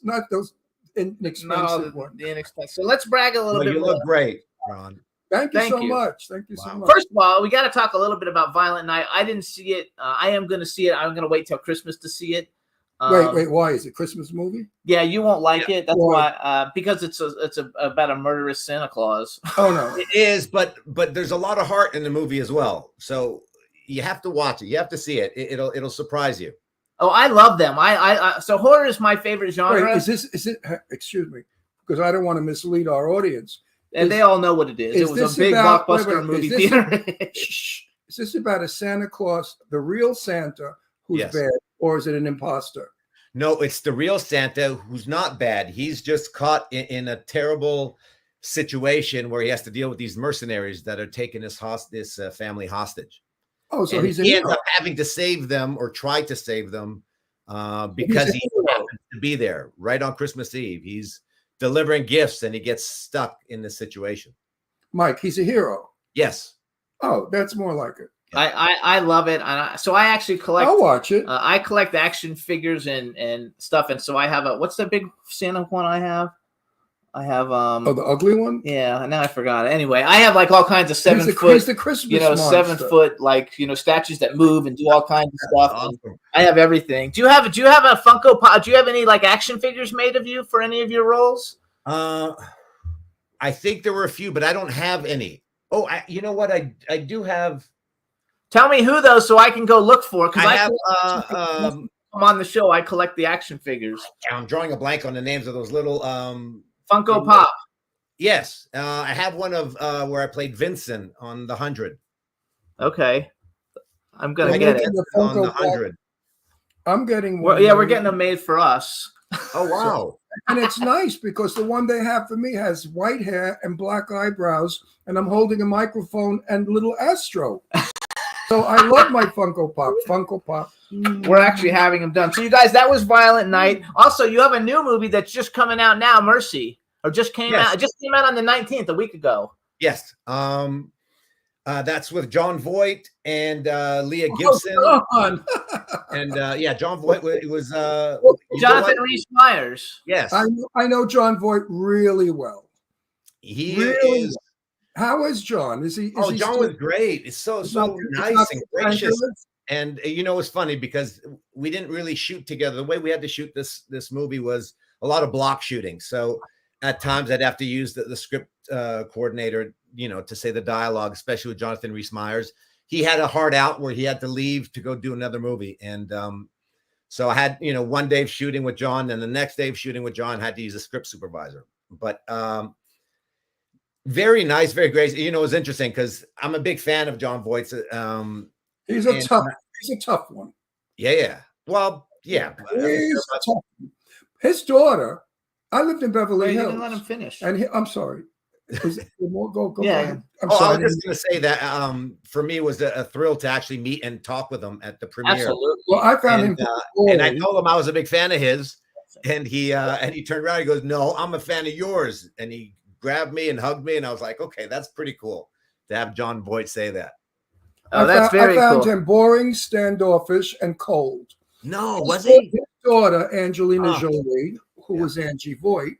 Not those inexpensive No, ones. the inexpensive. So let's brag a little Well, bit you more. look great, Ron. Thank you Thank so you. much. Thank you so Wow. much. First of all, we got to talk a little bit about Violent Night. I didn't see it. I am going to see it. I'm going to wait till Christmas to see it. Wait, why is it a Christmas movie? Yeah, you won't like it. That's Why? why. Because it's about a murderous Santa Claus. Oh no. It is, but there's a lot of heart in the movie as well. So you have to watch it. You have to see it. It'll surprise you. Oh, I love them. So horror is my favorite genre, Wait, is it excuse me, because I don't want to mislead our audience. and they all know what it is. is It was this a big about- blockbuster wait, movie is this- theater. Shh. Is this about a Santa Claus, the real Santa, who's Yes. bad, or is it an imposter? No, it's the real Santa who's not bad. He's just caught in a terrible situation where he has to deal with these mercenaries that are taking this family hostage. Oh, so And he's a he ends hero. up having to save them or try to save them because a he hero. happens to be there right on Christmas Eve. He's delivering gifts and he gets stuck in this situation. Mike, he's a hero. Yes. Oh, that's more like it. I love it. So I actually collect. I'll watch it. I collect action figures and stuff, and so I have what's the big Santa one I have? I have Oh, the ugly one? yeah. Now I forgot. Anyway, I have like all kinds of 7 He's foot, the Christmas you know, monster. 7 foot like statues that move and do all kinds of stuff. And Awesome. I have everything. Do you have a Funko Pop? Do you have any like action figures made of you for any of your roles? I think there were a few, but I don't have any. Oh, you know what? I do have. Tell me who those so I can go look for because I I have. I'm on the show. I collect the action figures. I'm drawing a blank on the names of those little. Funko Pop. Yes, I have one of where I played Vincent on the 100. Okay, I'm gonna Yeah, get look it. at the On the Funko Pop. 100. I'm getting Well, one. yeah, we're getting them made for us. Oh wow! And it's nice because the one they have for me has white hair and black eyebrows, and I'm holding a microphone and little Astro. So I love my Funko Pop. Funko Pop. We're actually having them done. So you guys, that was Violent Night. Also, you have a new movie that's just coming out now, Mercy, or just came Yes. out. It just came out on the 19th, a week ago. Yes. That's with John Voight and Leah Oh, Gibson. come on. And yeah, John Voight was you know Jonathan what? Rhys Meyers. Yes, I know John Voight really well. he Really? is. How is John? Is he? Oh, he John still- was great. It's so he's not- so he's nice not and the gracious. Angeles? And you know, it's funny because we didn't really shoot together. The way we had to shoot this movie was a lot of block shooting. So at times I'd have to use the script coordinator, you know, to say the dialogue, especially with Jonathan Rhys Meyers. He had a hard out where he had to leave to go do another movie. And so I had, you know, one day of shooting with John, and the next day of shooting with John, had to use a script supervisor. But very nice, very great. You know, it was interesting because I'm a big fan of John Voight's. He's a and- tough one. Yeah. Well, yeah. He's a tough one. His daughter, I lived in Beverly Wait, you Hills. didn't let him finish. And I'm sorry. Is it more? Go Yeah. ahead. I'm Oh, I sorry. was just going to say that for me it was a thrill to actually meet and talk with him at the premiere. Absolutely. Well, I found And, him. and I told him I was a big fan of his, and he turned around. He goes, "No, I'm a fan of yours." And he grabbed me and hugged me, and I was like, "Okay, that's pretty cool to have John Voight say that." Oh, that's very I found cool. him boring, standoffish, and cold. No, was he? His daughter, Angelina Oh. Jolie, who Yeah. was Angie Voight,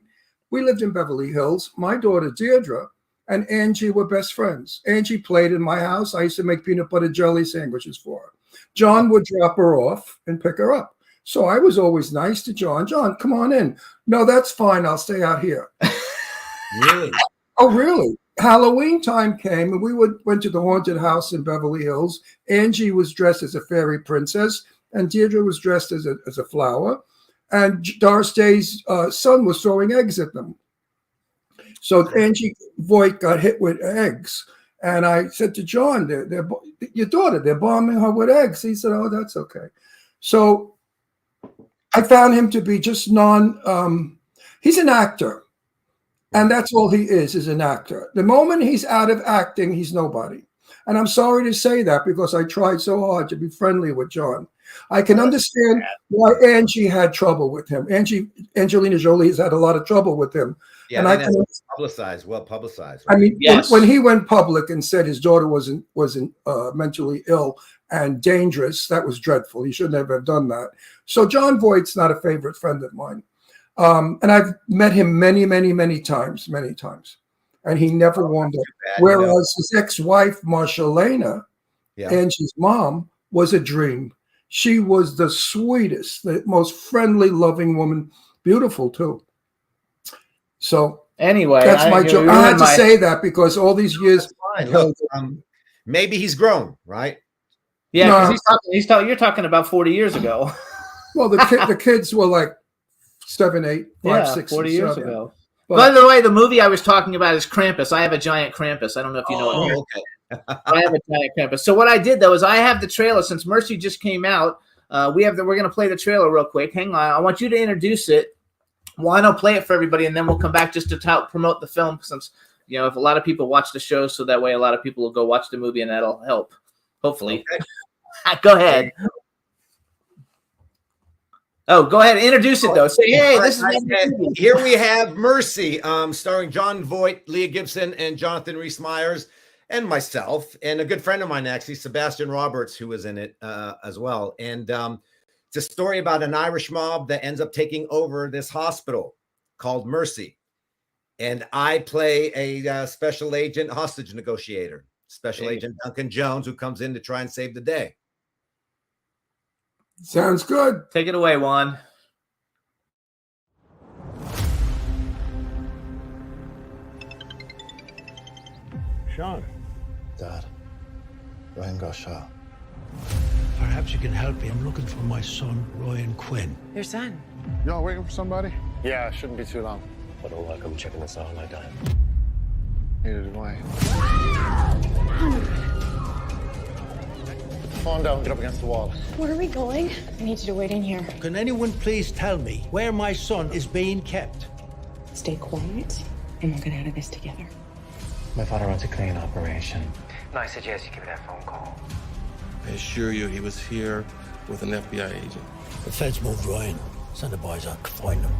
we lived in Beverly Hills. My daughter, Deirdre, and Angie were best friends. Angie played in my house. I used to make peanut butter jelly sandwiches for her. John would drop her off and pick her up. So I was always nice to John. John, come on in. No, that's fine. I'll stay out here. Really? Oh, really? Halloween time came, and we went to the haunted house in Beverly Hills. Angie was dressed as a fairy princess, and Deirdre was dressed as a flower. And Doris Day's son was throwing eggs at them. So Angie Voight got hit with eggs. And I said to John, your daughter, they're bombing her with eggs. He said, oh, that's okay. So I found him to be just he's an actor. And that's all he is an actor. The moment he's out of acting, he's nobody. And I'm sorry to say that because I tried so hard to be friendly with John. I can understand why Angie had trouble with him. Angelina Jolie has had a lot of trouble with him. Yeah, And and I that's can- well publicized. I mean, Yes. when he went public and said his daughter wasn't mentally ill and dangerous, that was dreadful. He should never have done that. So John Voight's not a favorite friend of mine. And I've met him many, many, many times. And he never warmed up. Bad, you know? Whereas his ex-wife, Marshalena, Yeah. Angie's mom, was a dream. She was the sweetest, the most friendly, loving woman. Beautiful, too. So Anyway, that's my joke. I had to say. say that because all these years, Fine. Look, maybe he's grown, right? Yeah, No. 'cause he's talking. You're talking about 40 years ago. well, the kids were like 7, 8, 5, 6, 40 and years 7. ago. But- By the way, the movie I was talking about is Krampus. I have a giant Krampus. I don't know if you know what. Oh, okay. I have a giant Krampus. So what I did though is I have the trailer since Mercy just came out. We're going to play the trailer real quick. Hang on, I want you to introduce it. Why don't play it for everybody, and then we'll come back just to promote the film since if a lot of people watch the show, so that way a lot of people will go watch the movie, and that'll help. Hopefully, go ahead. Oh, go ahead. Introduce it though. Say, hey, this is Here we have Mercy, starring John Voight, Leah Gibson, and Jonathan Rhys Meyers, and myself, and a good friend of mine, actually, Sebastian Roberts, who was in it as well. And it's a story about an Irish mob that ends up taking over this hospital called Mercy. And I play a special agent hostage negotiator, Special Agent Duncan Jones, who comes in to try and save the day. Sounds good. Take it away, Juan. Sean, Dad, Ryan got shot. perhaps you can help me. I'm looking for my son, Ryan Quinn. Your son. Y'all waiting for somebody? Yeah, it shouldn't be too long. I don't like him checking us out like that. Neither do I. Phone down, get up against the wall. Where are we going? I need you to wait in here. Can anyone please tell me where my son is being kept? Stay quiet, and we'll get out of this together. My father runs a clean operation. No, I suggest you give me that phone call. I assure you he was here with an FBI agent. The feds moved Ryan. Send the boys out to find him.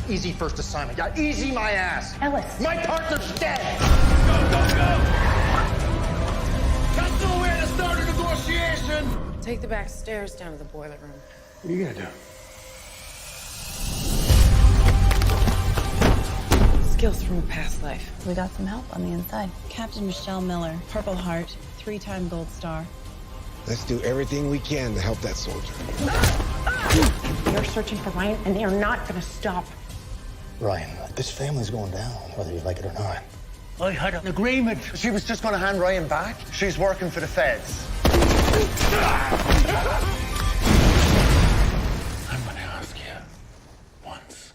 Easy first assignment. Yeah, easy my ass. Ellis. My partner's dead. That's nowhere to start a negotiation! Take the back stairs down to the boiler room. What are you gonna do? heal through a past life. We got some help on the inside. Captain Michelle Miller, Purple Heart, 3-time Gold Star. Let's do everything we can to help that soldier. They're searching for Ryan, and they are not going to stop. Ryan, this family's going down, whether you like it or not. I had an agreement. She was just going to hand Ryan back. She's working for the feds. I'm going to ask you once.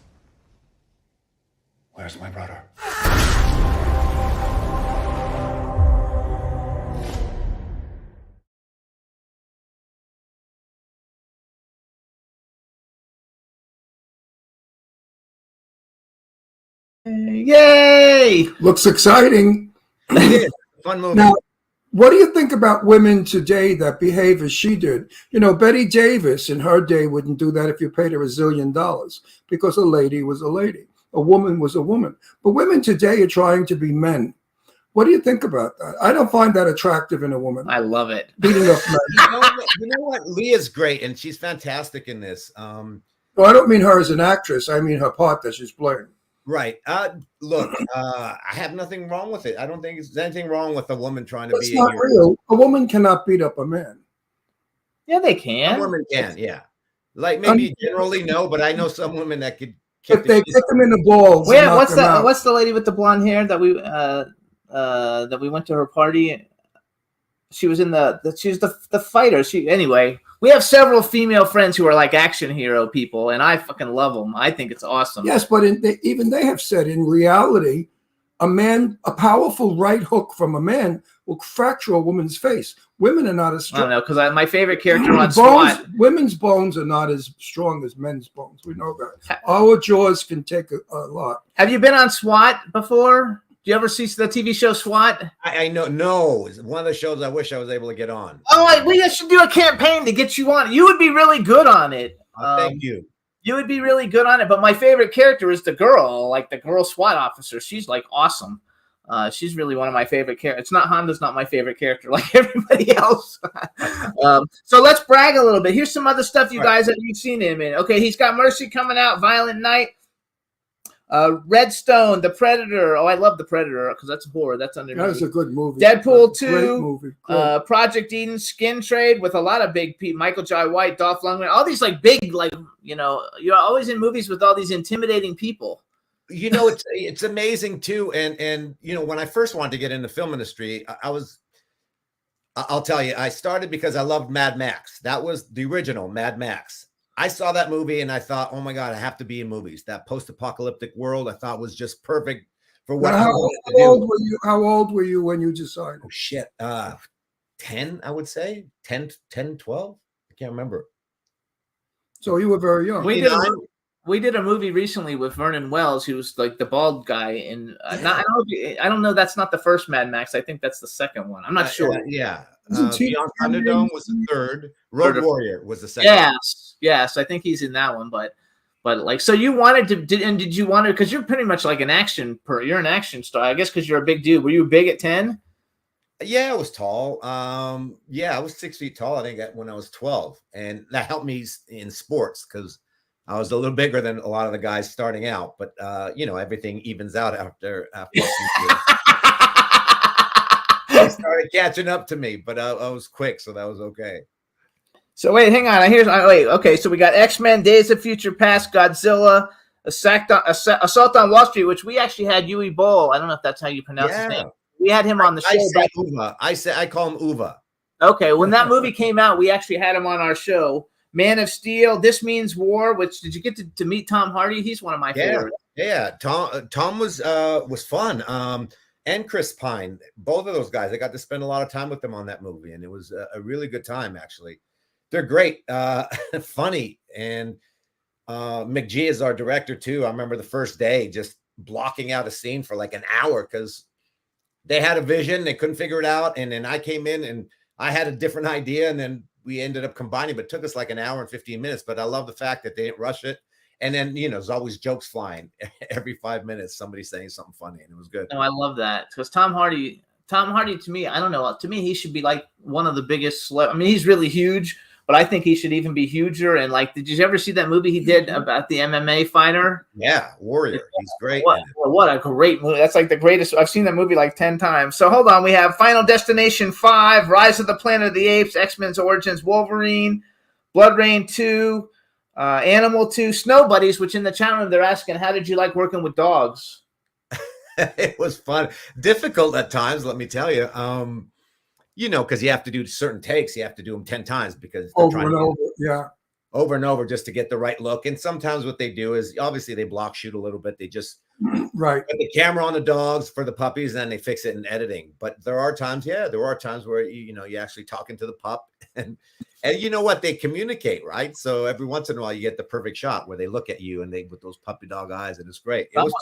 Where's my brother? Yay! Looks exciting. Fun movie. Now, what do you think about women today that behave as she did? You know, Betty Davis in her day wouldn't do that if you paid her $1 zillion, because a lady was a lady. A woman was a woman. But women today are trying to be men. What do you think about that? I don't find that attractive in a woman. I love it. Beating up men. You know what? Leah's great, and she's fantastic in this. No, I don't mean her as an actress. I mean her part that she's playing. Right. Look, I have nothing wrong with it. I don't think there's anything wrong with a woman trying to That's be not a hero. real. A woman cannot beat up a man. Yeah, they Some can. women can, yeah. Like maybe generally no, but I know some women that could kick If they the shit kick him in the balls, Wait, and knock what's him the out. what's the lady with the blonde hair that we went to her party? She was in she's the fighter. Anyway. We have several female friends who are like action hero people, and I fucking love them. I think it's awesome. Yes, but even they have said in reality, a powerful right hook from a man will fracture a woman's face. Women are not as I strong. don't know, because my favorite character on SWAT. Women's bones are not as strong as men's bones. We know that. Our jaws can take a lot. Have you been on SWAT before? Do you ever see the TV show SWAT? I know. No, it's one of the shows I wish I was able to get on. Oh, we should do a campaign to get you on. You would be really good on it. Thank you. You would be really good on it. But my favorite character is the girl, like the girl SWAT officer. She's like awesome. She's really one of my favorite characters. It's not Honda's not my favorite character like everybody else. So let's brag a little bit. Here's some other stuff you guys that you've seen him in. Okay, he's got Mercy coming out, Violent Night. Redstone, The Predator. Oh, I love The Predator because that's horror. That's under me. That was a good movie. Deadpool Great 2, movie. Great. Project Eden, Skin Trade with a lot of big people. Michael Jai White, Dolph Lundgren, all these like big, like, you know, you're always in movies with all these intimidating people. You know, it's amazing too. And you know, when I first wanted to get in the film industry, I'll tell you, I started because I loved Mad Max. That was the original Mad Max. I saw that movie and I thought, oh my God, I have to be in movies. That post-apocalyptic world I thought was just perfect for what I wanted to do. How old were you when you decided? Oh shit. 10, I would say. 10, 12. I can't remember. So you were very young. We did a movie recently with Vernon Wells, who's like the bald guy. And I don't know. That's not the first Mad Max. I think that's the second one. I'm not sure. Yeah. Beyond Thunderdome was the third. Road Warrior was the second. Yes. I think he's in that one. But like, so you wanted to, did you want to? Because you're pretty much like you're an action star, I guess, because you're a big dude. Were you big at 10? Yeah, I was tall. Yeah, I was 6 feet tall. I think when I was 12, and that helped me in sports because I was a little bigger than a lot of the guys starting out. But you know, everything evens out after. They started catching up to me, but I was quick, so that was okay. So wait, hang on. Okay, so we got X-Men, Days of Future Past, Godzilla, Assault on Wall Street, which we actually had Yui Boll. I don't know if that's how you pronounce his name. We had him on the show. I call him Uva. Okay, when that movie came out, we actually had him on our show. Man of Steel, This Means War. Which did you get to meet Tom Hardy? He's one of my favorites. Yeah. Tom was fun. And Chris Pine, both of those guys, I got to spend a lot of time with them on that movie, and it was a really good time. Actually, they're great, funny, and McGee is our director too. I remember the first day just blocking out a scene for like an hour because they had a vision, they couldn't figure it out, and then I came in and I had a different idea, and then we ended up combining. But it took us like an hour and 15 minutes. But I love the fact that they didn't rush it. And then, you know, there's always jokes flying every 5 minutes, somebody saying something funny, and it was good. No, I love that because Tom Hardy to me, I don't know. To me, he should be like one of the biggest. I mean, he's really huge, but I think he should even be huger. And like, did you ever see that movie he did about the MMA fighter? Yeah, Warrior. He's great. What a great movie. That's like the greatest. I've seen that movie like 10 times. So hold on. We have Final Destination 5, Rise of the Planet of the Apes, X-Men's Origins, Wolverine, Blood Rain 2, Animal 2, Snow Buddies, which in the chat room they're asking, how did you like working with dogs? It was fun. Difficult at times, let me tell you. Because you have to do certain takes. You have to do them 10 times because they're Over and over. Yeah. Over and over just to get the right look. And sometimes what they do is obviously they block shoot a little bit. They just put the camera on the dogs for the puppies, and then they fix it in editing. But there are times where you're actually talking to the pup, and you know what, they communicate, right? So every once in a while you get the perfect shot where they look at you and they with those puppy dog eyes, and it's great. It was,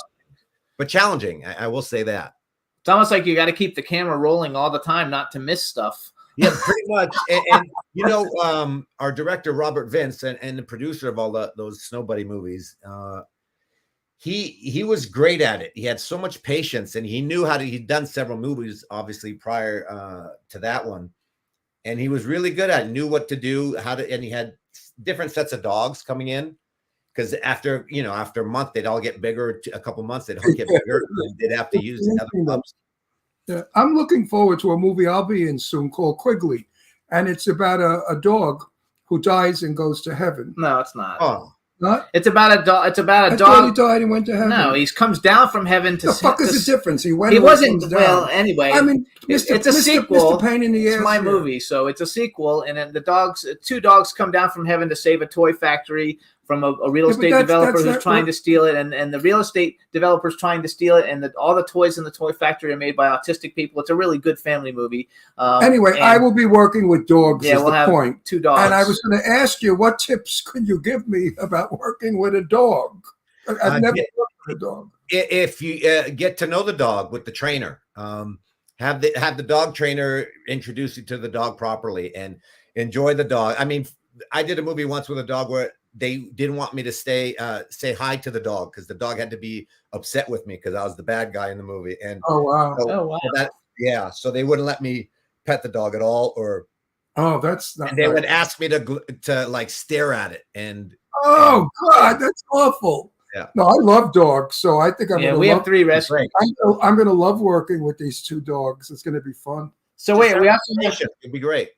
but challenging. I will say that. It's almost like you got to keep the camera rolling all the time, not to miss stuff. Yeah, pretty much. And our director Robert Vince and the producer of all those Snow Buddy movies, he was great at it. He had so much patience, and he knew he'd done several movies obviously prior to that one, and he was really good at it, knew what to do, and he had different sets of dogs coming in. Because after a month, they'd all get bigger. A couple months, they'd all get bigger. And they'd have to use other pups. Yeah, I'm looking forward to a movie I'll be in soon called Quigley, and it's about a dog who dies and goes to heaven. No, it's not. Oh, not? It's about a dog. It's about a I dog. thought he died and went to heaven. No, he comes down from heaven to. The fuck is the difference? He went. He or wasn't. comes down? Well, anyway. I mean, it's a sequel. Mr. Pain in the It's ass. my movie, so it's a sequel, and then two dogs come down from heaven to save a toy factory from a real estate developer who's trying to steal it, and the real estate developer's trying to steal it, and all the toys in the toy factory are made by autistic people. It's a really good family movie. Anyway, I will be working with dogs. Yeah, is we'll the have point. 2 dogs. And I was going to ask you, what tips could you give me about working with a dog? I've never worked with a dog. If you get to know the dog with the trainer, have the dog trainer introduce you to the dog properly and enjoy the dog. I mean, I did a movie once with a dog where they didn't want me to say hi to the dog because the dog had to be upset with me because I was the bad guy in the movie. And oh wow, so they wouldn't let me pet the dog at all, or that's not. And they would ask me to like stare at it, and God, that's awful. Yeah. No, I love dogs, so I think I'm going to. We have 3 rescues. I'm going to love working with these 2 dogs. It's going to be fun. So wait, we also it'd be great.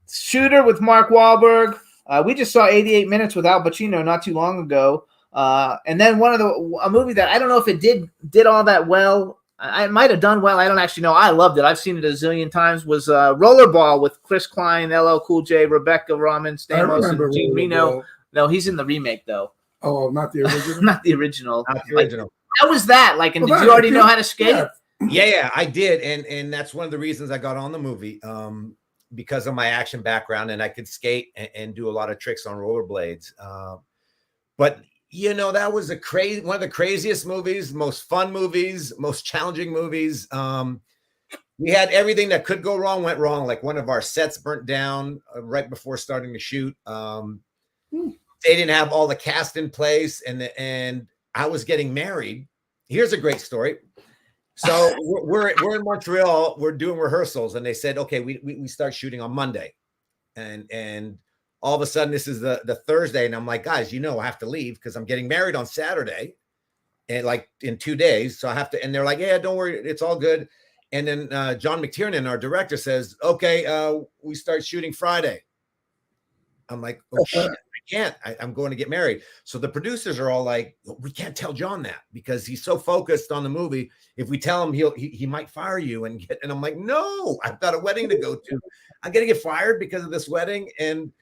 Shooter with Mark Wahlberg. We just saw 88 Minutes with Al Pacino not too long ago, and then a movie that I don't know if it did all that well. I might have done well. I don't actually know. I loved it. I've seen it a zillion times. Was Rollerball with Chris Klein, LL Cool J, Rebecca Ramin, Stamos, and Gene Reno. No, he's in the remake though. Oh, not the original. Not the original. Not the original. How was that? Like, and did you already know how to skate? Yeah, I did, and that's one of the reasons I got on the movie. Because of my action background, and I could skate and do a lot of tricks on rollerblades. But that was one of the craziest movies, most fun movies, most challenging movies. We had everything that could go wrong went wrong. Like one of our sets burnt down right before starting to shoot. They didn't have all the cast in place, and I was getting married. Here's a great story. So we're in Montreal. We're doing rehearsals, and they said, "Okay, we start shooting on Monday," and all of a sudden this is the Thursday, and I'm like, "Guys, I have to leave because I'm getting married on Saturday, and like in 2 days, so I have to." And they're like, "Yeah, don't worry, it's all good." And then John McTiernan, our director, says, "Okay, we start shooting Friday." I'm like, "Oh shit." Can't. I'm going to get married. So the producers are all like, we can't tell John that because he's so focused on the movie. If we tell him, he might fire you and I'm like, no, I've got a wedding to go to. I'm gonna get fired because of this wedding. And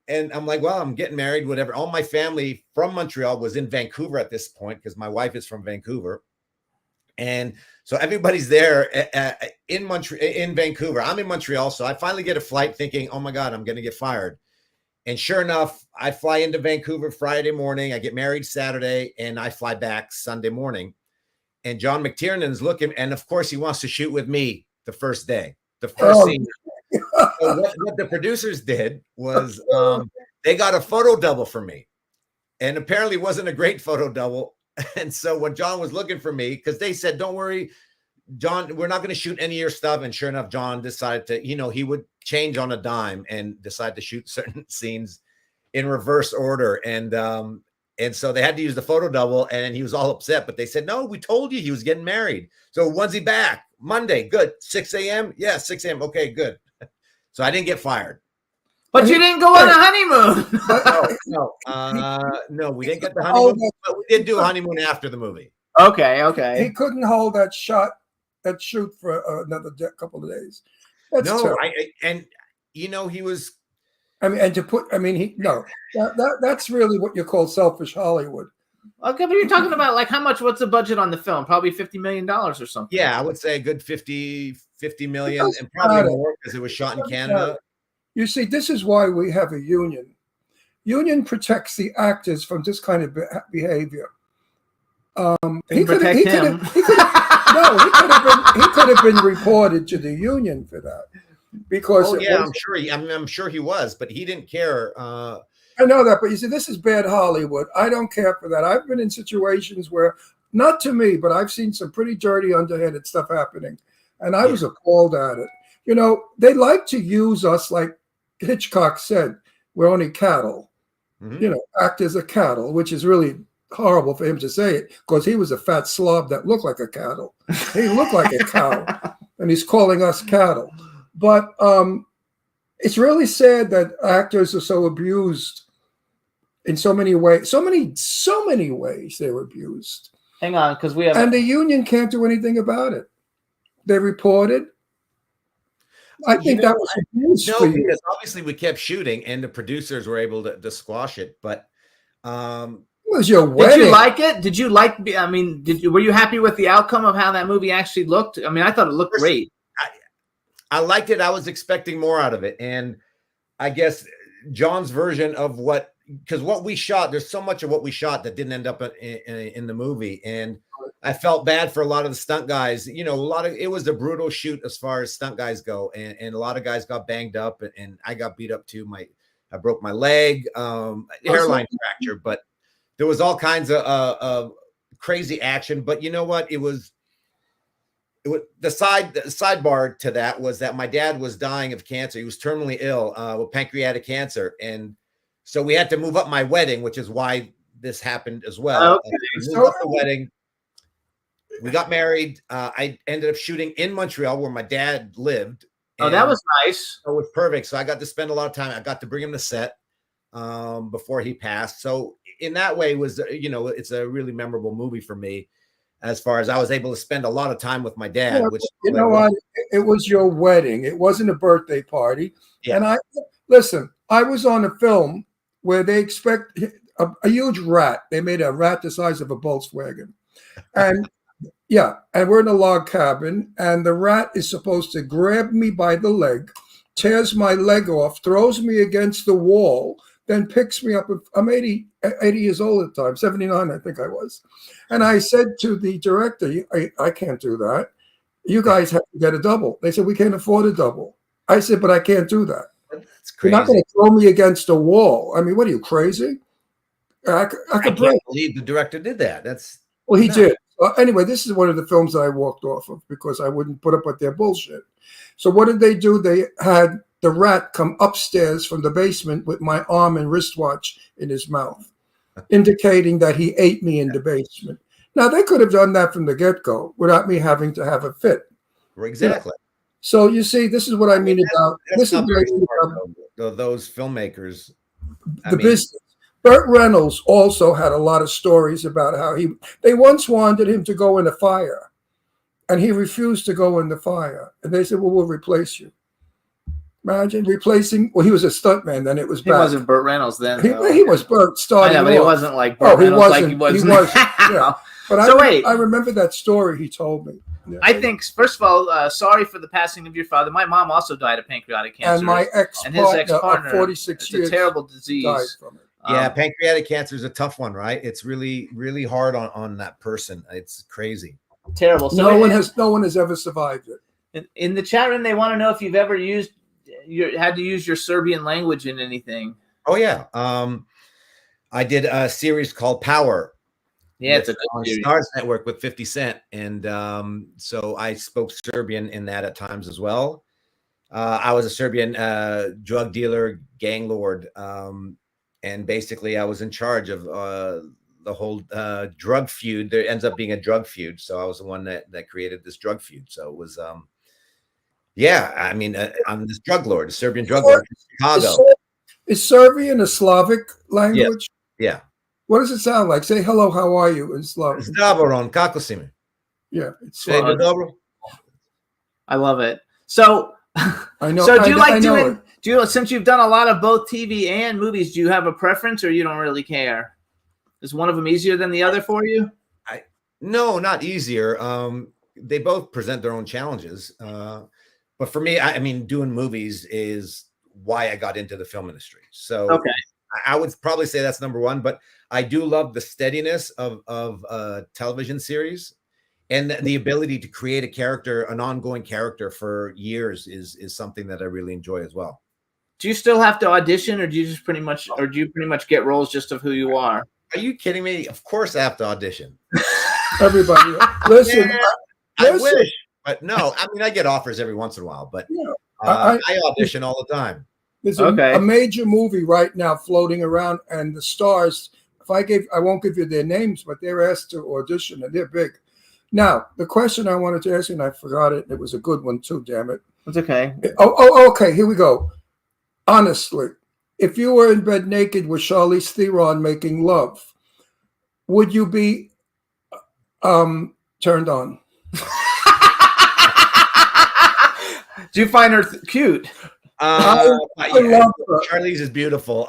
I'm like, well, I'm getting married, whatever. All my family from Montreal was in Vancouver at this point because my wife is from Vancouver. And so everybody's there in Vancouver. I'm in Montreal. So I finally get a flight thinking, oh my God, I'm going to get fired. And sure enough, I fly into Vancouver Friday morning. I get married Saturday, and I fly back Sunday morning. And John McTiernan's looking, and of course, he wants to shoot with me the first day, the first scene. So what the producers did was they got a photo double for me, and apparently it wasn't a great photo double. And so when John was looking for me, because they said, "Don't worry, John, we're not going to shoot any of your stuff. And sure enough, John decided to, he would change on a dime and decide to shoot certain scenes in reverse order. And so they had to use the photo double, and he was all upset. But they said, no, we told you he was getting married. So when's he back? Monday. Good. 6 a.m. Yeah, 6 a.m. Okay, good. So I didn't get fired. But you didn't go on a honeymoon. No, we didn't get the honeymoon. But we did do a honeymoon after the movie. Okay. He couldn't hold that shoot for another couple of days. That's No, terrible. he was. That's really what you call selfish Hollywood. Okay, but you're talking about like how much? What's the budget on the film? Probably $50 million or something. Yeah, I would say a good 50 million, and probably more because it was shot in Canada. You see, this is why we have a union. Union protects the actors from this kind of behavior. He could have been reported to the union for that, because I'm sure he was, but he didn't care. I know that, but you see, this is bad Hollywood. I don't care for that. I've been in situations where, not to me, but I've seen some pretty dirty, underhanded stuff happening, and I was appalled at it. They like to use us, like Hitchcock said, we're only cattle. Act as a cattle, which is really horrible for him to say it, because he was a fat slob that looked like a cattle. He looked like a cow, and he's calling us cattle. But it's really sad that actors are so abused in so many ways. So many ways they were abused. Hang on, because we have, and the union can't do anything about it. They reported. I think that was abuse. No, because obviously we kept shooting, and the producers were able to squash it. But it was your wedding. Did you like it? Did you like? I mean, were you happy with the outcome of how that movie actually looked? I mean, I thought it looked great. I liked it. I was expecting more out of it, and I guess John's version of because what we shot, there's so much of what we shot that didn't end up in the movie, and I felt bad for a lot of the stunt guys. It was a brutal shoot as far as stunt guys go, and a lot of guys got banged up, and I got beat up too. I broke my leg, hairline fracture, but there was all kinds of crazy action. But you know what? It was the sidebar to that was that my dad was dying of cancer. He was terminally ill with pancreatic cancer, and so we had to move up my wedding, which is why this happened as well. Okay. We moved up the wedding. We got married. I ended up shooting in Montreal, where my dad lived. Oh, that was nice. It was perfect. So I got to spend a lot of time. I got to bring him to set before he passed. So in that way, it's a really memorable movie for me. As far as I was able to spend a lot of time with my dad, which what? It was your wedding. It wasn't a birthday party. Yeah. And I was on a film where they expect a huge rat. They made a rat the size of a Volkswagen, and and we're in a log cabin, and the rat is supposed to grab me by the leg, tears my leg off, throws me against the wall, then picks me up. I'm 80 years old at the time, 79, I think I was. And I said to the director, I can't do that. You guys have to get a double. They said, we can't afford a double. I said, but I can't do that. That's crazy. You're not going to throw me against a wall. I mean, what are you, crazy? I can't believe the director did that. He did. Anyway, this is one of the films that I walked off of because I wouldn't put up with their bullshit. So what did they do? They had the rat come upstairs from the basement with my arm and wristwatch in his mouth, indicating that he ate me in the basement. Now, they could have done that from the get-go without me having to have a fit. Exactly. So you see, this is what I mean about this. Is those filmmakers. The business. Burt Reynolds also had a lot of stories about how they once wanted him to go in a fire, and he refused to go in the fire. And they said, well, we'll replace you. Imagine replacing. Well, he was a stuntman then. It was he wasn't Burt Reynolds then. He was Burt starting. I know, but he wasn't like Burt Reynolds. Like he was. Yeah. But so I remember that story he told me. Yeah. I think, first of all, sorry for the passing of your father. My mom also died of pancreatic cancer. And my ex-partner, 46 years, a terrible disease. Died from it. Yeah, pancreatic cancer is a tough one, right? It's really, really hard on that person. It's crazy. Terrible. So no one has ever survived it. In the chat room, they want to know if you've ever had to use your Serbian language in anything. Oh yeah, I did a series called Power, Yeah, it's a on good series. Stars Network with 50 Cent. And so I spoke Serbian in that at times as well. I was a Serbian drug dealer, gang lord. And basically I was in charge of the whole drug feud. There ends up being a drug feud. So I was the one that created this drug feud. So it was, yeah, I mean, I'm this drug lord, a Serbian drug lord from Chicago. Is Serbian a Slavic language? Yeah. What does it sound like? Say hello, how are you in Slavic? Zdaboron, kako si mi? Yeah, it's Say Slavic. dobro. I love it. So, I know. So do you I like know doing? it. Do you, since you've done a lot of both TV and movies, do you have a preference, or you don't really care? Is one of them easier than the other for you? No, not easier. They both present their own challenges. But for me, I mean, doing movies is why I got into the film industry. So Okay. I would probably say that's number one. But I do love the steadiness of a television series, and the ability to create a character, an ongoing character for years is something that I really enjoy as well. Do you still have to audition, or do you pretty much get roles just of who you are? Are you kidding me? Of course I have to audition. Everybody, listen. Yeah, I listen. wish, but no. I mean, I get offers every once in a while, but Yeah. I audition all the time. There's Okay. a major movie right now floating around, and the stars. I won't give you their names, but they're asked to audition, and they're big. Now, the question I wanted to ask you, and I forgot it. It was a good one too. Damn it. It's okay. Okay. Here we go. Honestly, if you were in bed naked with Charlize Theron making love, would you be turned on? Do you find her cute? I Yeah, love her. Charlize is beautiful.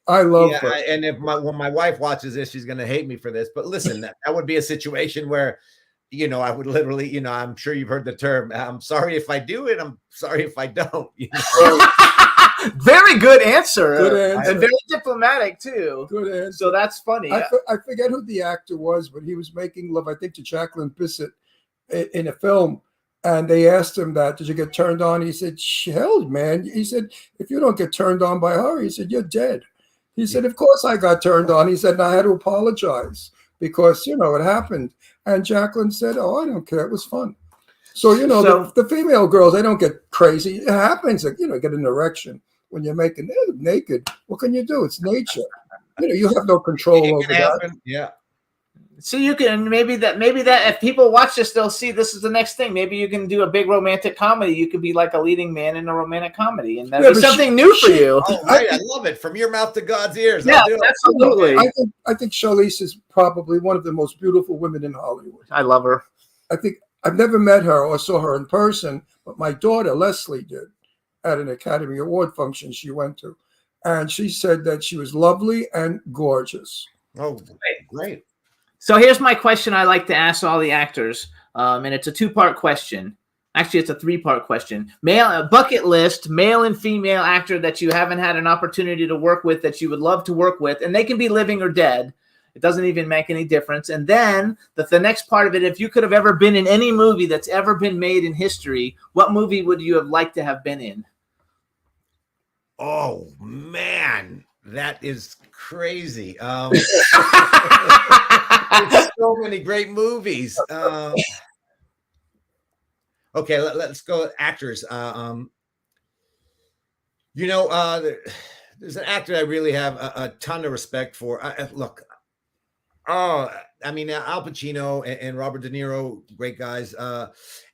I love Yeah, her. and if when my wife watches this, she's gonna hate me for this. But listen, that would be a situation where, I would literally, I'm sure you've heard the term. I'm sorry if I do it. I'm sorry if I don't. Very good answer. Good answer. And very diplomatic too. Good answer. So that's funny. I forget who the actor was, but he was making love, I think, to Jacqueline Bisset in a film. And they asked him that, did you get turned on? He said, hell, man. He said, if you don't get turned on by her, he said, you're dead. He said, of course I got turned on. He said, and I had to apologize because, it happened. And Jacqueline said, oh, I don't care. It was fun. So, the female girls, they don't get crazy. It happens, get an erection when you're making naked. What can you do? It's nature. You have no control over that. Yeah. So you can maybe that if people watch this, they'll see this is the next thing. Maybe you can do a big romantic comedy. You could be like a leading man in a romantic comedy, and that'd be something new for you. Oh, right. I love it. From your mouth to God's ears. Yeah, I'll do it. absolutely. I think Charlize is probably one of the most beautiful women in Hollywood. I love her. I think I've never met her or saw her in person, but my daughter Leslie did at an Academy Award function she went to, and she said that she was lovely and gorgeous. Oh, great. So here's my question I like to ask all the actors, and it's a two-part question. Actually, it's a three-part question. Bucket list, male and female actor that you haven't had an opportunity to work with that you would love to work with, and they can be living or dead. It doesn't even make any difference. And then the next part of it, if you could have ever been in any movie that's ever been made in history, what movie would you have liked to have been in? Oh, man. That is crazy. There's so many great movies. Okay, let's go actors. There's an actor I really have a ton of respect for. Al Pacino and Robert De Niro, great guys.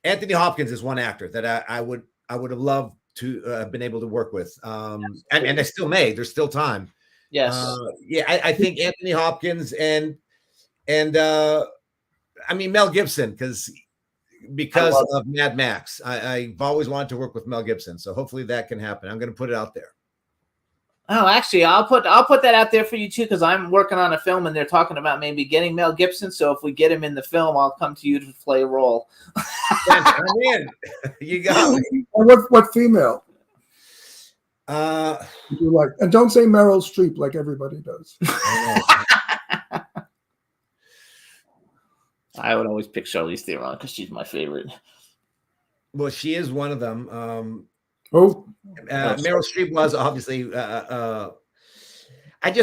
Anthony Hopkins is one actor that I would have loved to have been able to work with. And I still may. There's still time. Yes. I think Anthony Hopkins and Mel Gibson because of Mad Max. I've always wanted to work with Mel Gibson, so hopefully that can happen. I'm going to put it out there. Oh, actually, I'll put that out there for you too, because I'm working on a film and they're talking about maybe getting Mel Gibson. So if we get him in the film, I'll come to you to play a role. I'm in. You got me. What female? You like, and don't say Meryl Streep like everybody does. I would always pick Charlize Theron because she's my favorite. Well, she is one of them. Meryl Streep was obviously.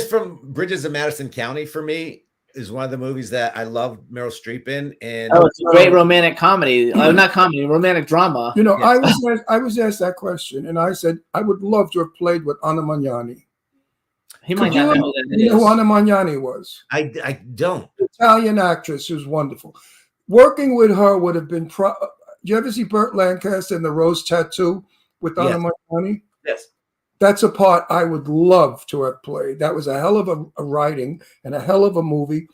From Bridges of Madison County for me. is one of the movies that I love Meryl Streep in. And Oh, it's a great romantic comedy. Not comedy, romantic drama. You know, I was asked that question, and I said I would love to have played with Anna Magnani. He might not know that it You know is. who Anna Magnani was? I don't. Italian actress who's wonderful. Working with her would have been. Do you ever see Burt Lancaster in The Rose Tattoo with Anna Magnani? Yes. That's a part I would love to have played. That was a hell of a writing and a hell of a movie.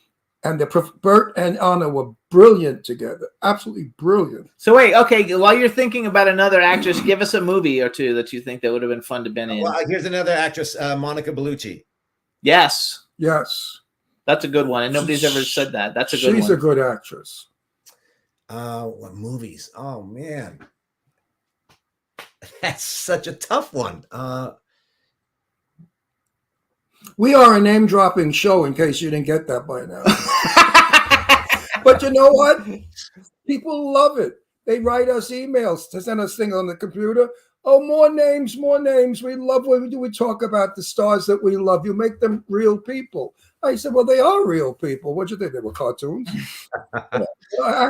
And Burt and Anna were brilliant together. Absolutely brilliant. So wait, okay. While you're thinking about another actress, give us a movie or two that you think that would have been fun to been in. Well, here's another actress, Monica Bellucci. Yes. Yes. That's a good one. And nobody's ever said that. That's a good one. She's a good actress. What movies? Oh man. That's such a tough one. We are a name dropping show in case you didn't get that by now. But you know what? People love it. They write us emails to send us things on the computer. Oh, more names, more names. We love when we talk about the stars that we love. You make them real people. I said, well, they are real people. What do you think? They were cartoons. Actors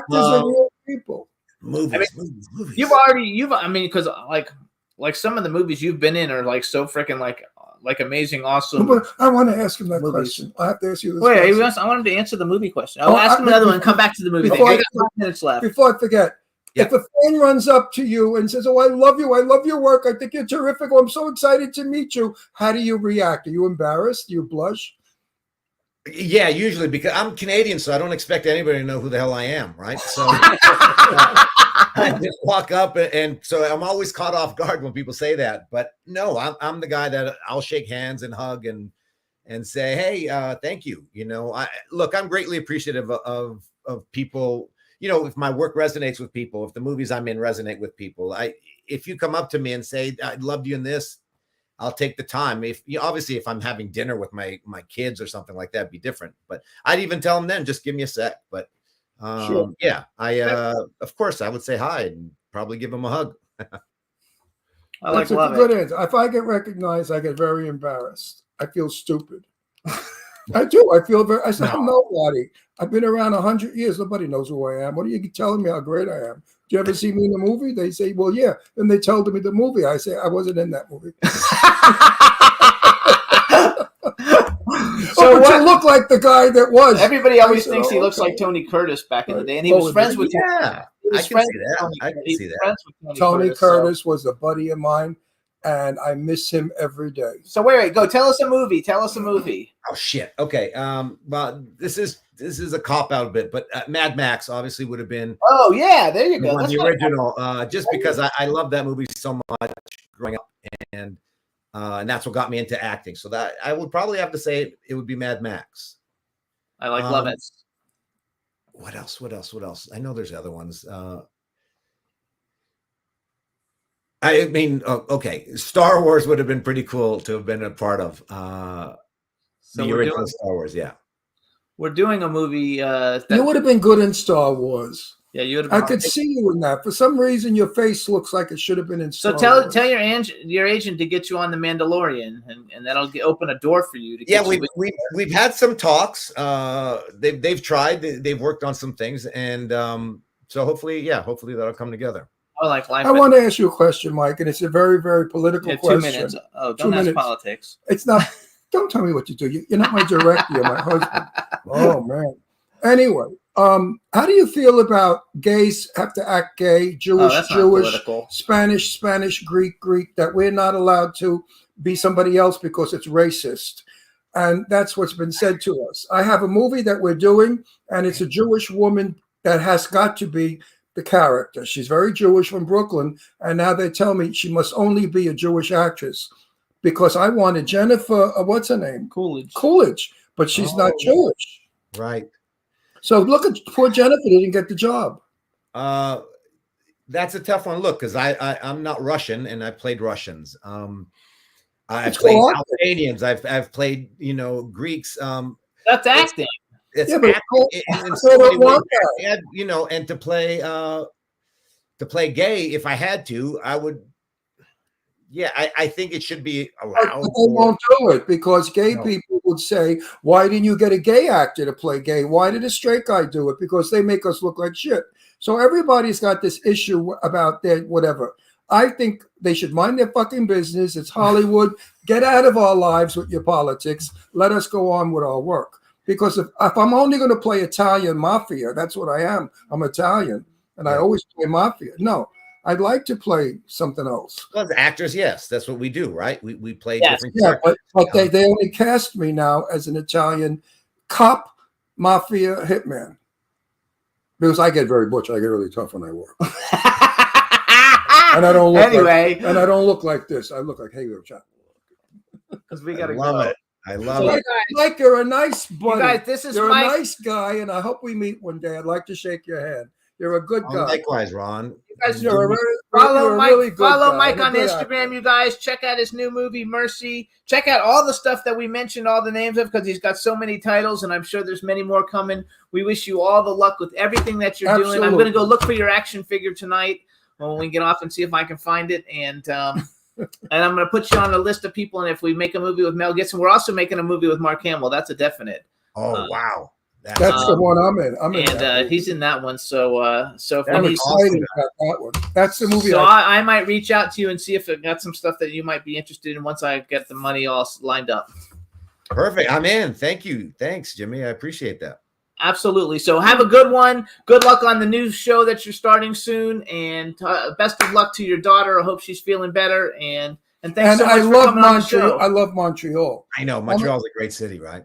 are real people. Movies. I mean, because like some of the movies you've been in are like so freaking like amazing, awesome. But I want to ask him that question. I have to ask you this Wait, question. I wanted to answer the movie question. I'll ask him another one and come back to the movie. We got 5 minutes left. Before I forget, if a fan runs up to you and says, oh, I love you, I love your work, I think you're terrific, oh, I'm so excited to meet you, how do you react? Are you embarrassed? Do you blush? Yeah, usually, because I'm Canadian, so I don't expect anybody to know who the hell I am, right? So I just walk up, and so I'm always caught off guard when people say that. But no, I'm the guy that I'll shake hands and hug and say, hey, thank you. You know, I'm greatly appreciative of people. You know, if my work resonates with people, if the movies I'm in resonate with people, if you come up to me and say, I loved you in this, I'll take the time. Obviously, if I'm having dinner with my kids or something like that, it'd be different. But I'd even tell them then, just give me a sec. But Sure. yeah, of course I would say hi and probably give them a hug. That's a good answer. If I get recognized, I get very embarrassed. I feel stupid. I do. I feel I said, I'm nobody. I've been around 100 years. Nobody knows who I am. What are you telling me how great I am? Do you ever see me in a movie? They say, well, yeah. Then they tell me the movie. I say, I wasn't in that movie. So but you look like the guy that was. Everybody always thinks he looks like Tony Curtis back in the day, and he was friends with. Yeah, I can see that. I can see that. Tony Curtis was a buddy of mine, and I miss him every day. So wait, go tell us a movie. Tell us a movie. Oh shit. Okay. Well, this is a cop out a bit, but Mad Max obviously would have been. Oh yeah, there you go. The original. Just because I love that movie so much growing up, and that's what got me into acting. So that I would probably have to say it would be Mad Max. I love it. What else? I know there's other ones. I mean, okay, Star Wars would have been pretty cool to have been a part of. So the original Star Wars, yeah. We're doing a movie. You would have been good in Star Wars. Yeah, you would have. I could see you in that. For some reason, your face looks like it should have been in Star So Wars. tell your agent to get you on The Mandalorian, and that'll open a door for you. We've had some talks. They've tried. They've worked on some things, and so hopefully that'll come together. I want to ask you a question, Mike, and it's a very, very political question. 2 minutes. Oh, don't ask politics. It's not. Don't tell me what to do. You're not my director. You're my husband. Oh man. Anyway, how do you feel about gays have to act gay, Jewish, Spanish, Greek, that we're not allowed to be somebody else because it's racist? And that's what's been said to us. I have a movie that we're doing, and it's a Jewish woman that has got to be the character. She's very Jewish from Brooklyn, and now they tell me she must only be a Jewish actress because I wanted Jennifer, what's her name? Coolidge, but she's not Jewish. Right. So look at poor Jennifer didn't get the job. That's a tough one. Look, because I'm not Russian, and I played Russians. I've It's played cool. Albanians. I've played Greeks. That's acting. It's Yeah, but acting in so many ways. And, and to play gay, if I had to, I would. Yeah, I think it should be But allowed. they won't do it because gay people would say, why didn't you get a gay actor to play gay? Why did a straight guy do it? Because they make us look like shit. So everybody's got this issue about their whatever. I think they should mind their fucking business. It's Hollywood. Get out of our lives with your politics. Let us go on with our work. Because if I'm only going to play Italian mafia, that's what I am. I'm Italian, and I always play mafia. No, I'd like to play something else. Well, as actors, yes, that's what we do, right? We play Yes. different Yeah, characters. but they only cast me now as an Italian cop, mafia, hitman. Because I get very butch. I get really tough when I work. And I don't look and I don't look like this. I look like Halo Chap. Because we I gotta love go. it. I love So it. you guys, Mike, you're a nice buddy. guys, this is you're Mike. a nice guy, and I hope we meet one day. I'd like to shake your hand. You're a good guy. Likewise, Ron. you guys You're a do- really, follow you're a Mike. really good Follow guy Mike and a on good Instagram, actor. you guys. Check out his new movie, Mercy. Check out all the stuff that we mentioned, all the names of, because he's got so many titles, and I'm sure there's many more coming. We wish you all the luck with everything that you're doing. I'm Absolutely. going to go look for your action figure tonight when we get off and see if I can find it. And and I'm going to put you on a list of people. And if we make a movie with Mel Gibson, we're also making a movie with Mark Hamill. That's a definite. Oh, wow. That's the one I'm in. I'm in that And movie. he's in that one. So if I'm he's excited about that one. That's the movie. So I might reach out to you and see if it got some stuff that you might be interested in once I get the money all lined up. Perfect. I'm in. Thank you. Thanks, Jimmy. I appreciate that. Absolutely. So have a good one. Good luck on the new show that you're starting soon, and best of luck to your daughter. I hope she's feeling better. And thanks And so much I for love coming on the show. Montreal. I love Montreal. I know Montreal's a great city, right?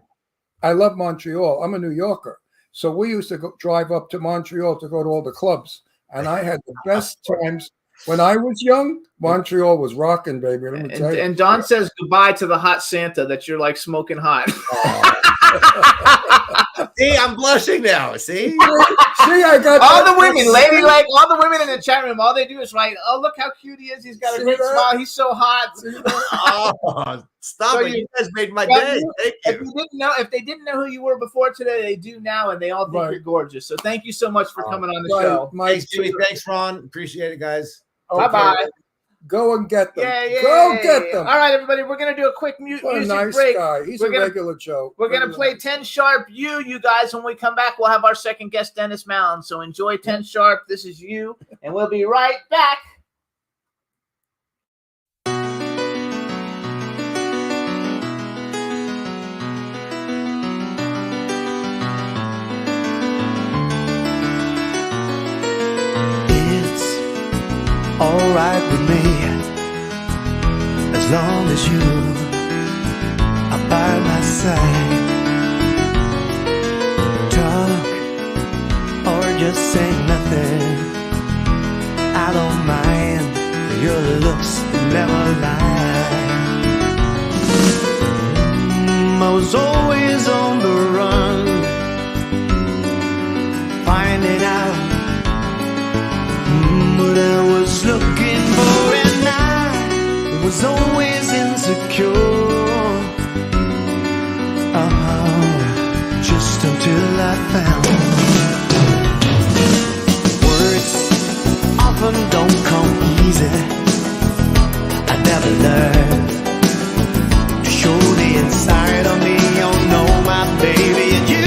I love Montreal. I'm a New Yorker. So we used to drive up to Montreal to go to all the clubs. And I had the best times. When I was young, Montreal was rocking, baby. Let me tell you. And Don says goodbye to the hot Santa that you're like smoking hot. See, I'm blushing now. See? See, I got all that- the women, ladylike, all the women in the chat room, all they do is write, "Oh, look how cute he is. He's got a See great that? smile. He's so hot." Oh, stop So it. You guys made my Well, day. Thank If you. you didn't know, if they didn't know who you were before today, they do now, and they all think Right. you're gorgeous. So thank you so much for coming on the Right, show. Mike, Thanks, Jimmy. Thanks, Ron. Appreciate it, guys. Bye bye. Go and get them. Yeah. Go get them. All right, everybody, we're gonna do a quick What a music nice break. guy. He's We're a gonna- regular Joe. We're gonna Regular. play 10 Sharp. You guys. When we come back, we'll have our second guest, Dennis Mountain. So enjoy 10 Sharp. This is you, and we'll be right back. It's alright with me as long as you are by my side. Talk or just say nothing. I don't mind. Your looks never lie. I was always on the run, finding out what I was looking for, and I was always insecure. Just until I found words often don't come easy. I never learned to show the inside of me. Oh no, my baby, and you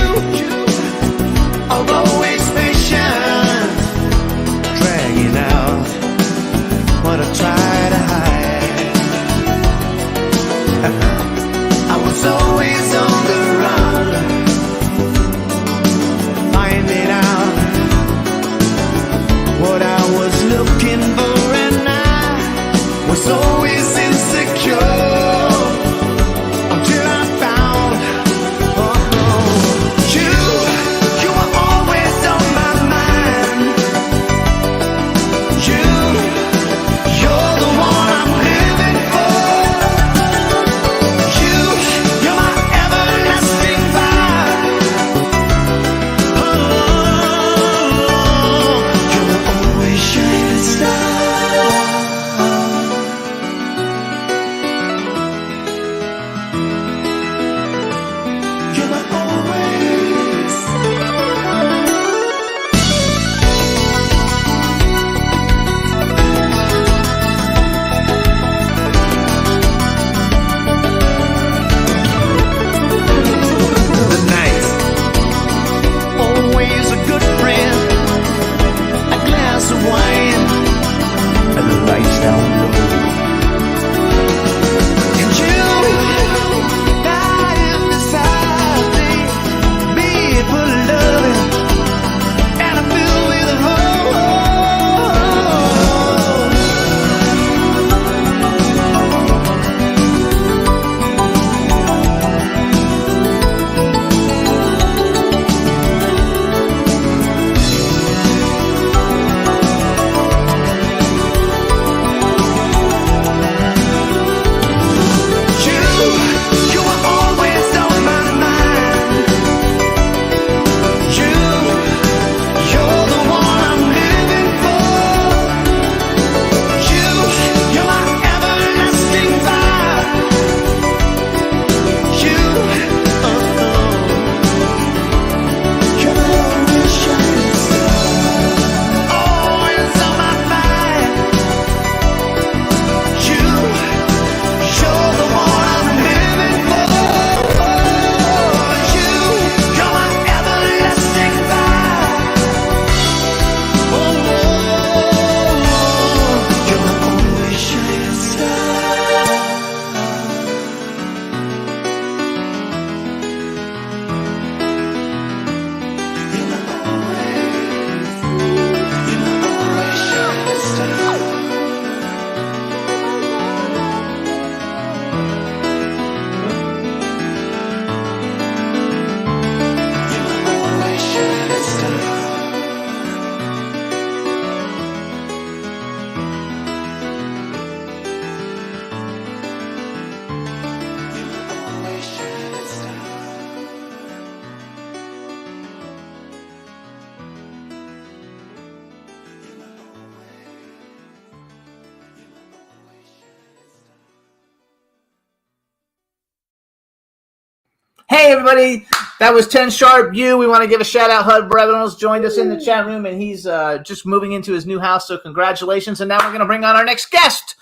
Hey, everybody. That was 10 Sharp You. We want to give a shout out. Hud Reynolds joined us in the chat room, and he's just moving into his new house, so congratulations. And now we're going to bring on our next guest.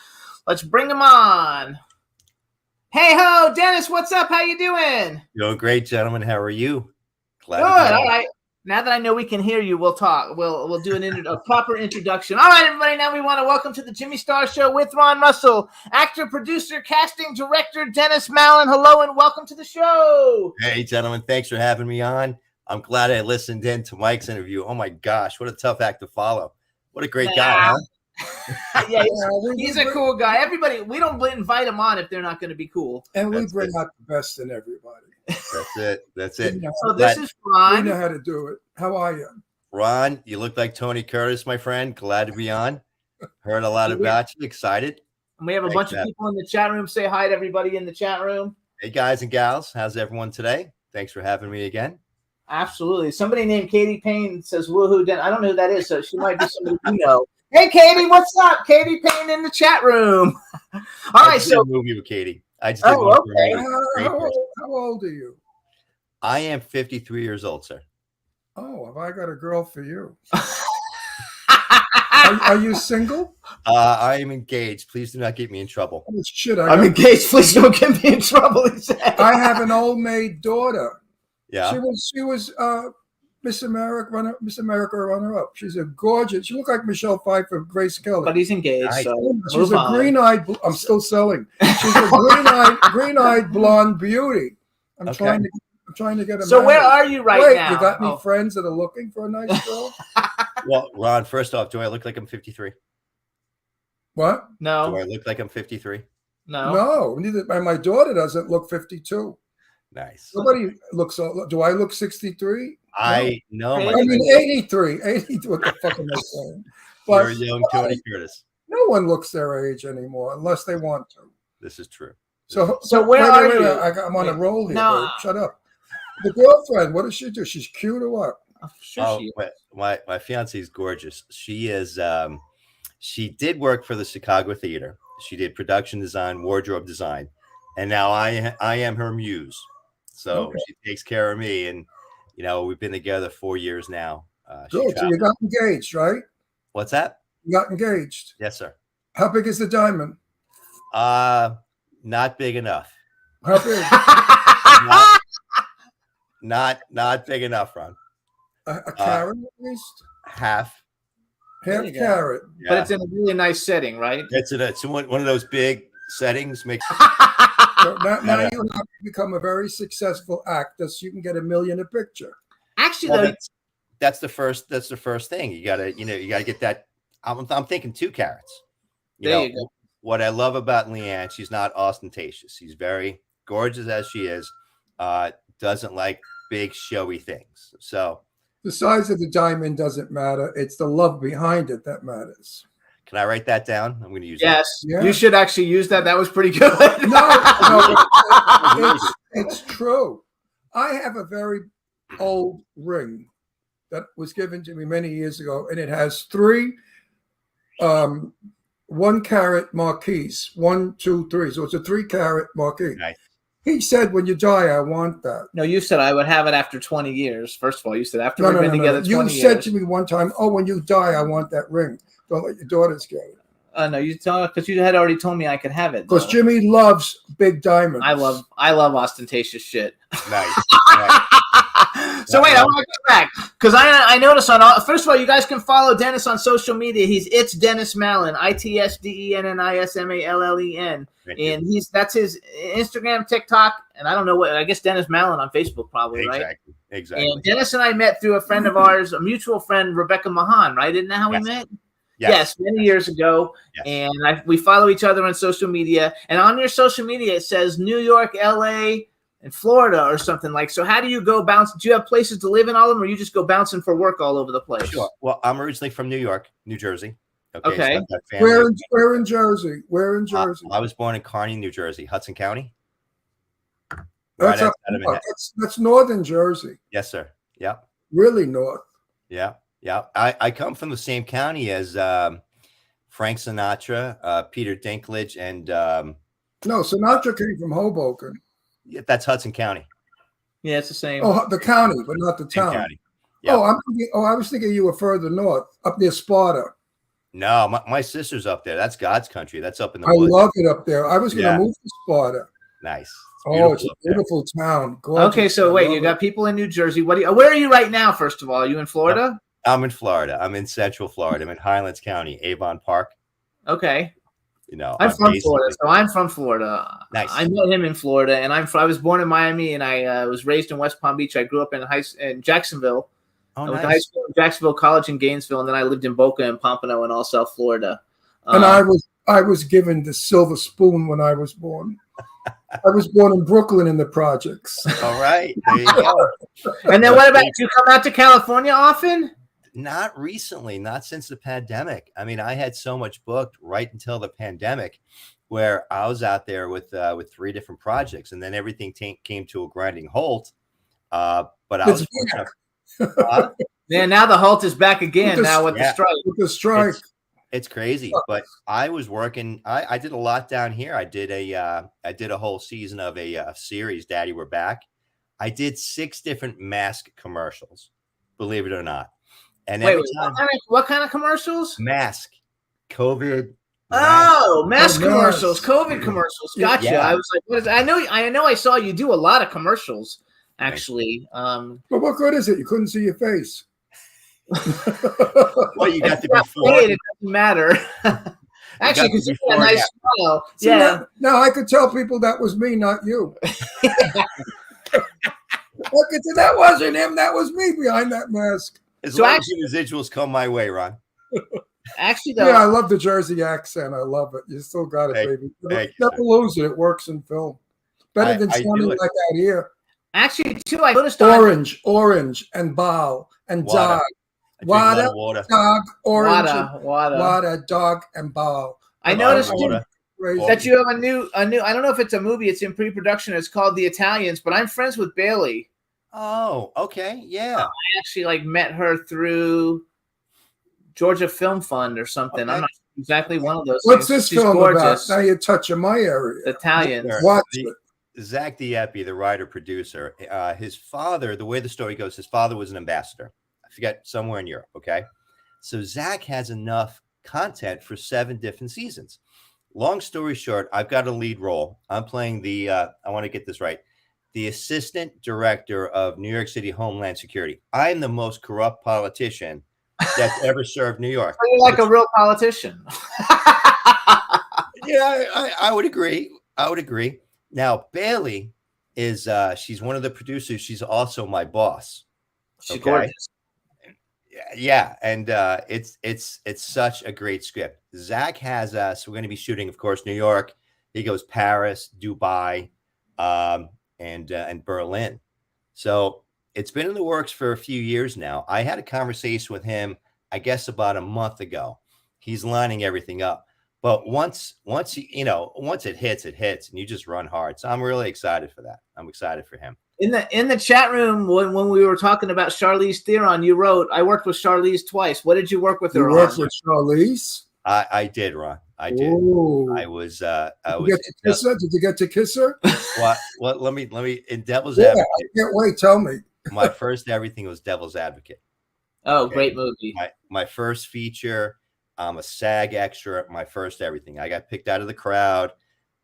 Let's bring him on. Hey ho, Dennis, what's up? How you doing? Doing great, gentlemen. How are you? Glad good. All right. Now that I know we can hear you, we'll talk. We'll do a proper introduction. All right, everybody. Now we want to welcome to the Jimmy Star Show with Ron Russell, actor, producer, casting director Dennis Mallon. Hello and welcome to the show. Hey, gentlemen. Thanks for having me on. I'm glad I listened in to Mike's interview. Oh my gosh, what a tough act to follow. What a great guy, huh? Yeah, he's a cool guy. Everybody, we don't invite him on if they're not going to be cool. And we bring out the best in everybody. That's it. So this is Ron. We know how to do it. How are you? Ron, you look like Tony Curtis, my friend. Glad to be on. Heard a lot about you. Excited. And we have a bunch of people in the chat room. Say hi to everybody in the chat room. Hey, guys and gals. How's everyone today? Thanks for having me again. Absolutely. Somebody named Katie Payne says, woohoo. I don't know who that is, so she might be somebody you know. Hey, Katie, what's up? Katie Payne in the chat room. All right, so movie with Katie. I just did one okay. How old are you? I am 53 years old, sir. Oh, have I got a girl for you? Are you single? I am engaged. Please do not get me in trouble. Oh, shit, I'm engaged. Please don't get me in trouble. He said. I have an old maid daughter. Yeah. She was Miss America runner-up. She's a gorgeous. She looked like Michelle Pfeiffer, Grace Kelly. But he's engaged. So she's a green-eyed. I'm still selling. She's a green-eyed blonde beauty. I'm trying to get her. So where are you now? You got any friends that are looking for a nice girl? Well, Ron, first off, do I look like I'm 53? What? No. Do I look like I'm 53? No. Neither. My daughter doesn't look 52. Nice. Nobody looks. Do I look 63? I know. I mean 83. 83. What the fuck am I saying? But you're a young Tony Curtis. No one looks their age anymore unless they want to. This is true. So where are you? I'm on a roll here. No. Shut up. The girlfriend, what does she do? She's cute or what? Sure she is. My fiance is gorgeous. She is. She did work for the Chicago Theater. She did production design, wardrobe design, and now I am her muse. So she takes care of me, and we've been together 4 years now. Good. So you got engaged, right? What's that? You got engaged. Yes, sir. How big is the diamond? Not big enough. How big? Not big enough, Ron. A carat at least? Half carat. Yeah. But it's in a really nice setting, right? It's one of those big settings. So now you have to become a very successful actor so you can get $1 million a picture. Actually, that's the first thing. You gotta get that. I'm thinking 2 carats. You go. What I love about Leanne, she's not ostentatious. She's very gorgeous as she is. Doesn't like big showy things. So the size of the diamond doesn't matter. It's the love behind it that matters. Can I write that down? I'm going to use that. Yeah. You should actually use that. That was pretty good. It's true. I have a very old ring that was given to me many years ago, and it has 3 1 carat marquise. 1, 2, 3. So it's a 3 carat marquise. Nice. He said, when you die, I want that. No, you said I would have it after 20 years. First of all, you said after we've been together 20 years. You said to me one time, oh, when you die, I want that ring. Don't let your daughters get it. No, you told because you had already told me I could have it. Because Jimmy loves big diamonds. I love ostentatious shit. Nice. So wait, I want to go back because I noticed first of all, you guys can follow Dennis on social media. It's Dennis Mallon, ITSDENNISMALLEN, and that's his Instagram, TikTok, and I don't know what. I guess Dennis Mallon on Facebook, probably, right? Exactly. And Dennis and I met through a friend of ours, a mutual friend, Rebecca Mahan, right? Isn't that how we met? Yes, many years ago. Yes. And we follow each other on social media. And on your social media, it says New York, LA, and Florida or something like. So how do you go bounce? Do you have places to live in all of them, or you just go bouncing for work all over the place? Sure. Well, I'm originally from New York, New Jersey. Okay. So where in Jersey? Where in Jersey? I was born in Kearny, New Jersey, Hudson County. That's northern Jersey. Yes, sir. Yeah. Really north. Yeah. Yeah. I come from the same county as Frank Sinatra, Peter Dinklage, and no, Sinatra came from Hoboken. Yeah, that's Hudson County. Yeah, it's the same. Oh, the county, but not the town. County. Oh, I was thinking you were further north, up near Sparta. No, my sister's up there. That's God's country. That's up in the I woods. love it up there. I was going to move to Sparta. Nice. It's a beautiful town. Gorgeous. Okay, so wait, you got people in New Jersey. Where are you right now? First of all, are you in Florida? I'm in Florida. I'm in Central Florida. I'm in Highlands County, Avon Park. Okay. I'm from Florida, so I'm from Florida. Nice. I met him in Florida, and I was born in Miami, and I was raised in West Palm Beach. I grew up in Jacksonville. Oh, I went nice. to high school in Jacksonville, college in Gainesville, and then I lived in Boca and Pompano and all South Florida. And I was given the silver spoon when I was born. I was born in Brooklyn in the projects. All right. There you go. And then what about you? Come out to California often? Not recently, not since the pandemic. I mean, I had so much booked right until the pandemic, where I was out there with 3 different projects, and then everything came to a grinding halt. But I was yeah. Now the halt is back again. The strike. With the strike, it's crazy. But I was working. I did a lot down here. I did a whole season of a series, Daddy, We're Back. I did 6 different mask commercials, believe it or not. And wait, what kind of commercials? Mask, COVID. Mask commercials, COVID commercials. Gotcha. Yeah. I was like, what is? I know. I saw you do a lot of commercials, actually. But what good is it? You couldn't see your face. Well, you got to be forward. It doesn't matter. Actually, because you got a nice smile. Yeah. Now I could tell people that was me, not you. Look, that wasn't him. That was me behind that mask. As long as the residuals come my way, Ron. Actually, though, yeah, I love the Jersey accent. I love it. You still got it, baby. Never lose it. It works in film. Better than sounding like out here. Actually, too, I noticed orange, and ball, and dog. Water, dog, orange, water, dog, and ball. I noticed that you have a new. I don't know if it's a movie. It's in pre-production. It's called The Italians. But I'm friends with Bailey. Oh, okay, yeah. I actually met her through Georgia Film Fund or something. Okay. I'm not exactly one of those. What's this film gorgeous. About? Now you're touching my area. The Italians. Watch it. Zach Dieppe, the writer-producer, his father, the way the story goes, his father was an ambassador. I forget, somewhere in Europe, okay? So Zach has enough content for 7 different seasons. Long story short, I've got a lead role. I'm playing I want to get this right, the assistant director of New York City Homeland Security. I am the most corrupt politician that's ever served New York. You're like a real politician. Yeah, I would agree. I would agree. Now, Bailey is she's one of the producers. She's also my boss. She's gorgeous. Yeah, and it's such a great script. Zach has us. We're going to be shooting, of course, New York. He goes Paris, Dubai, and Berlin. So it's been in the works for a few years now. I had a conversation with him, I guess, about a month ago. He's lining everything up. But once it hits, and you just run hard. So I'm really excited for that. I'm excited for him. In the chat room, when we were talking about Charlize Theron, you wrote, "I worked with Charlize twice." What did you work with her on? You worked with Charlize? I did, Ron. I did. Ooh. I was. Did you get to kiss her? What? Let me. In Devil's Advocate. I can't wait. Tell me. My first everything was Devil's Advocate. Oh, okay. Great movie. My first feature. I'm a SAG extra. My first everything. I got picked out of the crowd.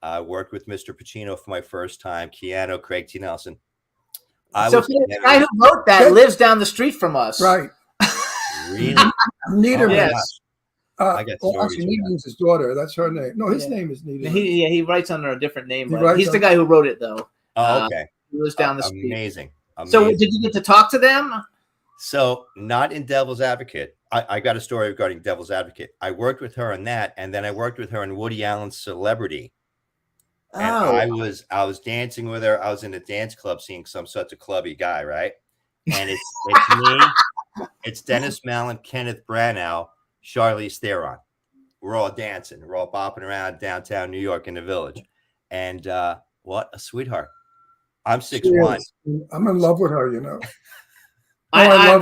I worked with Mr. Pacino for my first time. Keanu, Craig T. Nelson. The guy who wrote that lives down the street from us. Right. Really? Niederman. Yes. Actually, Niederman's his daughter. That's her name. No, his name is Niederman. He writes under a different name. He's the guy who wrote it, though. Oh, okay. He lives down the street. Amazing. So did you get to talk to them? So not in Devil's Advocate. I got a story regarding Devil's Advocate. I worked with her on that, and then I worked with her on Woody Allen's Celebrity. And I was dancing with her. I was in a dance club seeing some such a clubby guy, right? And it's me, it's Dennis Mallon, Kenneth Branagh, Charlize Theron. We're all dancing. We're all bopping around downtown New York in the Village. And what a sweetheart. I'm 6'1". I'm in love with her, you know.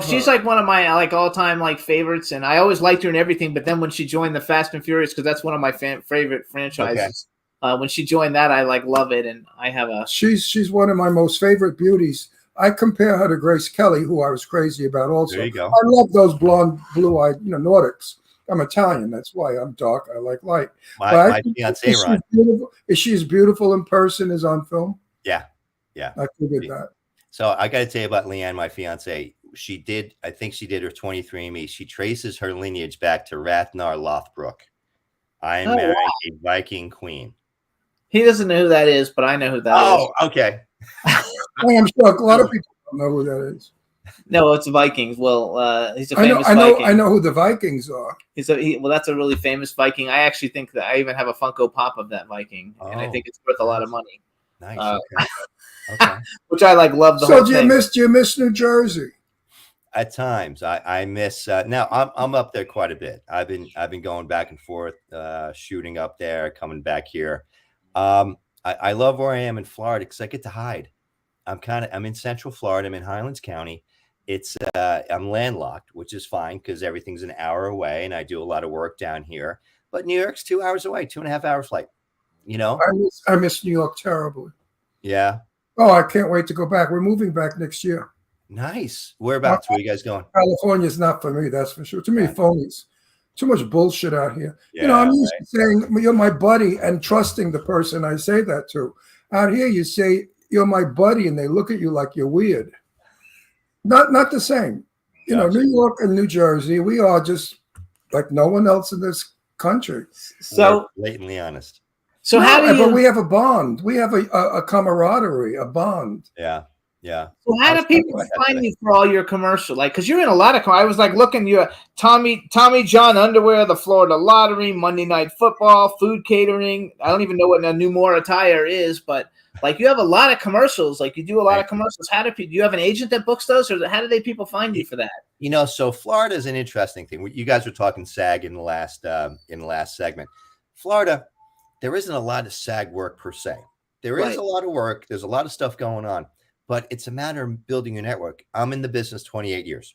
She's like one of my all-time favorites, and I always liked her and everything. But then when she joined the Fast and Furious, because that's one of my favorite franchises, when she joined that, I love it, and I have a. She's one of my most favorite beauties. I compare her to Grace Kelly, who I was crazy about also. There you go. I love those blonde, blue-eyed, Nordics. I'm Italian. That's why I'm dark. I like light. My fiance, Ron. Is she as beautiful in person as on film? Yeah. I figured that. So I got to tell you about Leanne, my fiance. I think she did her 23andMe. She traces her lineage back to Ragnar Lothbrok. I am marrying a Viking queen. He doesn't know who that is, but I know who that is. Oh, okay. I'm shocked. A lot of people don't know who that is. No, it's Vikings. Well, he's a famous Viking. I know who the Vikings are. Well, that's a really famous Viking. I actually think that I even have a Funko Pop of that Viking, and I think it's worth a lot of money. Nice. Okay. Which I love the whole thing. Do you miss New Jersey? At times, I miss. Now I'm up there quite a bit. I've been going back and forth, shooting up there, coming back here. I love where I am in Florida because I get to hide. I'm in Central Florida. I'm in Highlands County. I'm landlocked, which is fine because everything's an hour away, and I do a lot of work down here. But New York's 2 hours away, 2.5 hour flight. I miss New York terribly. Yeah. Oh, I can't wait to go back. We're moving back next year. Nice. Whereabouts? Where are you guys going? California's not for me, that's for sure. Too many phonies. Too much bullshit out here. Yeah, I'm used to saying you're my buddy and trusting the person I say that to. Out here, you say you're my buddy, and they look at you like you're weird. Not the same. New York and New Jersey, we are just like no one else in this country. So we're blatantly honest. So but we have a bond. We have a camaraderie, a bond. Yeah. So how do people find you for all your commercial? Like, because you're in a lot of. I was like looking. You're Tommy John Underwear, the Florida Lottery, Monday Night Football, food catering. I don't even know what a New More Attire is, but like you have a lot of commercials. Like you do a lot of commercials. How do you have an agent that books those, or how do people find you for that? So Florida is an interesting thing. You guys were talking SAG in the last segment. Florida, there isn't a lot of SAG work per se. There is a lot of work. There's a lot of stuff going on. But it's a matter of building your network. I'm in the business 28 years.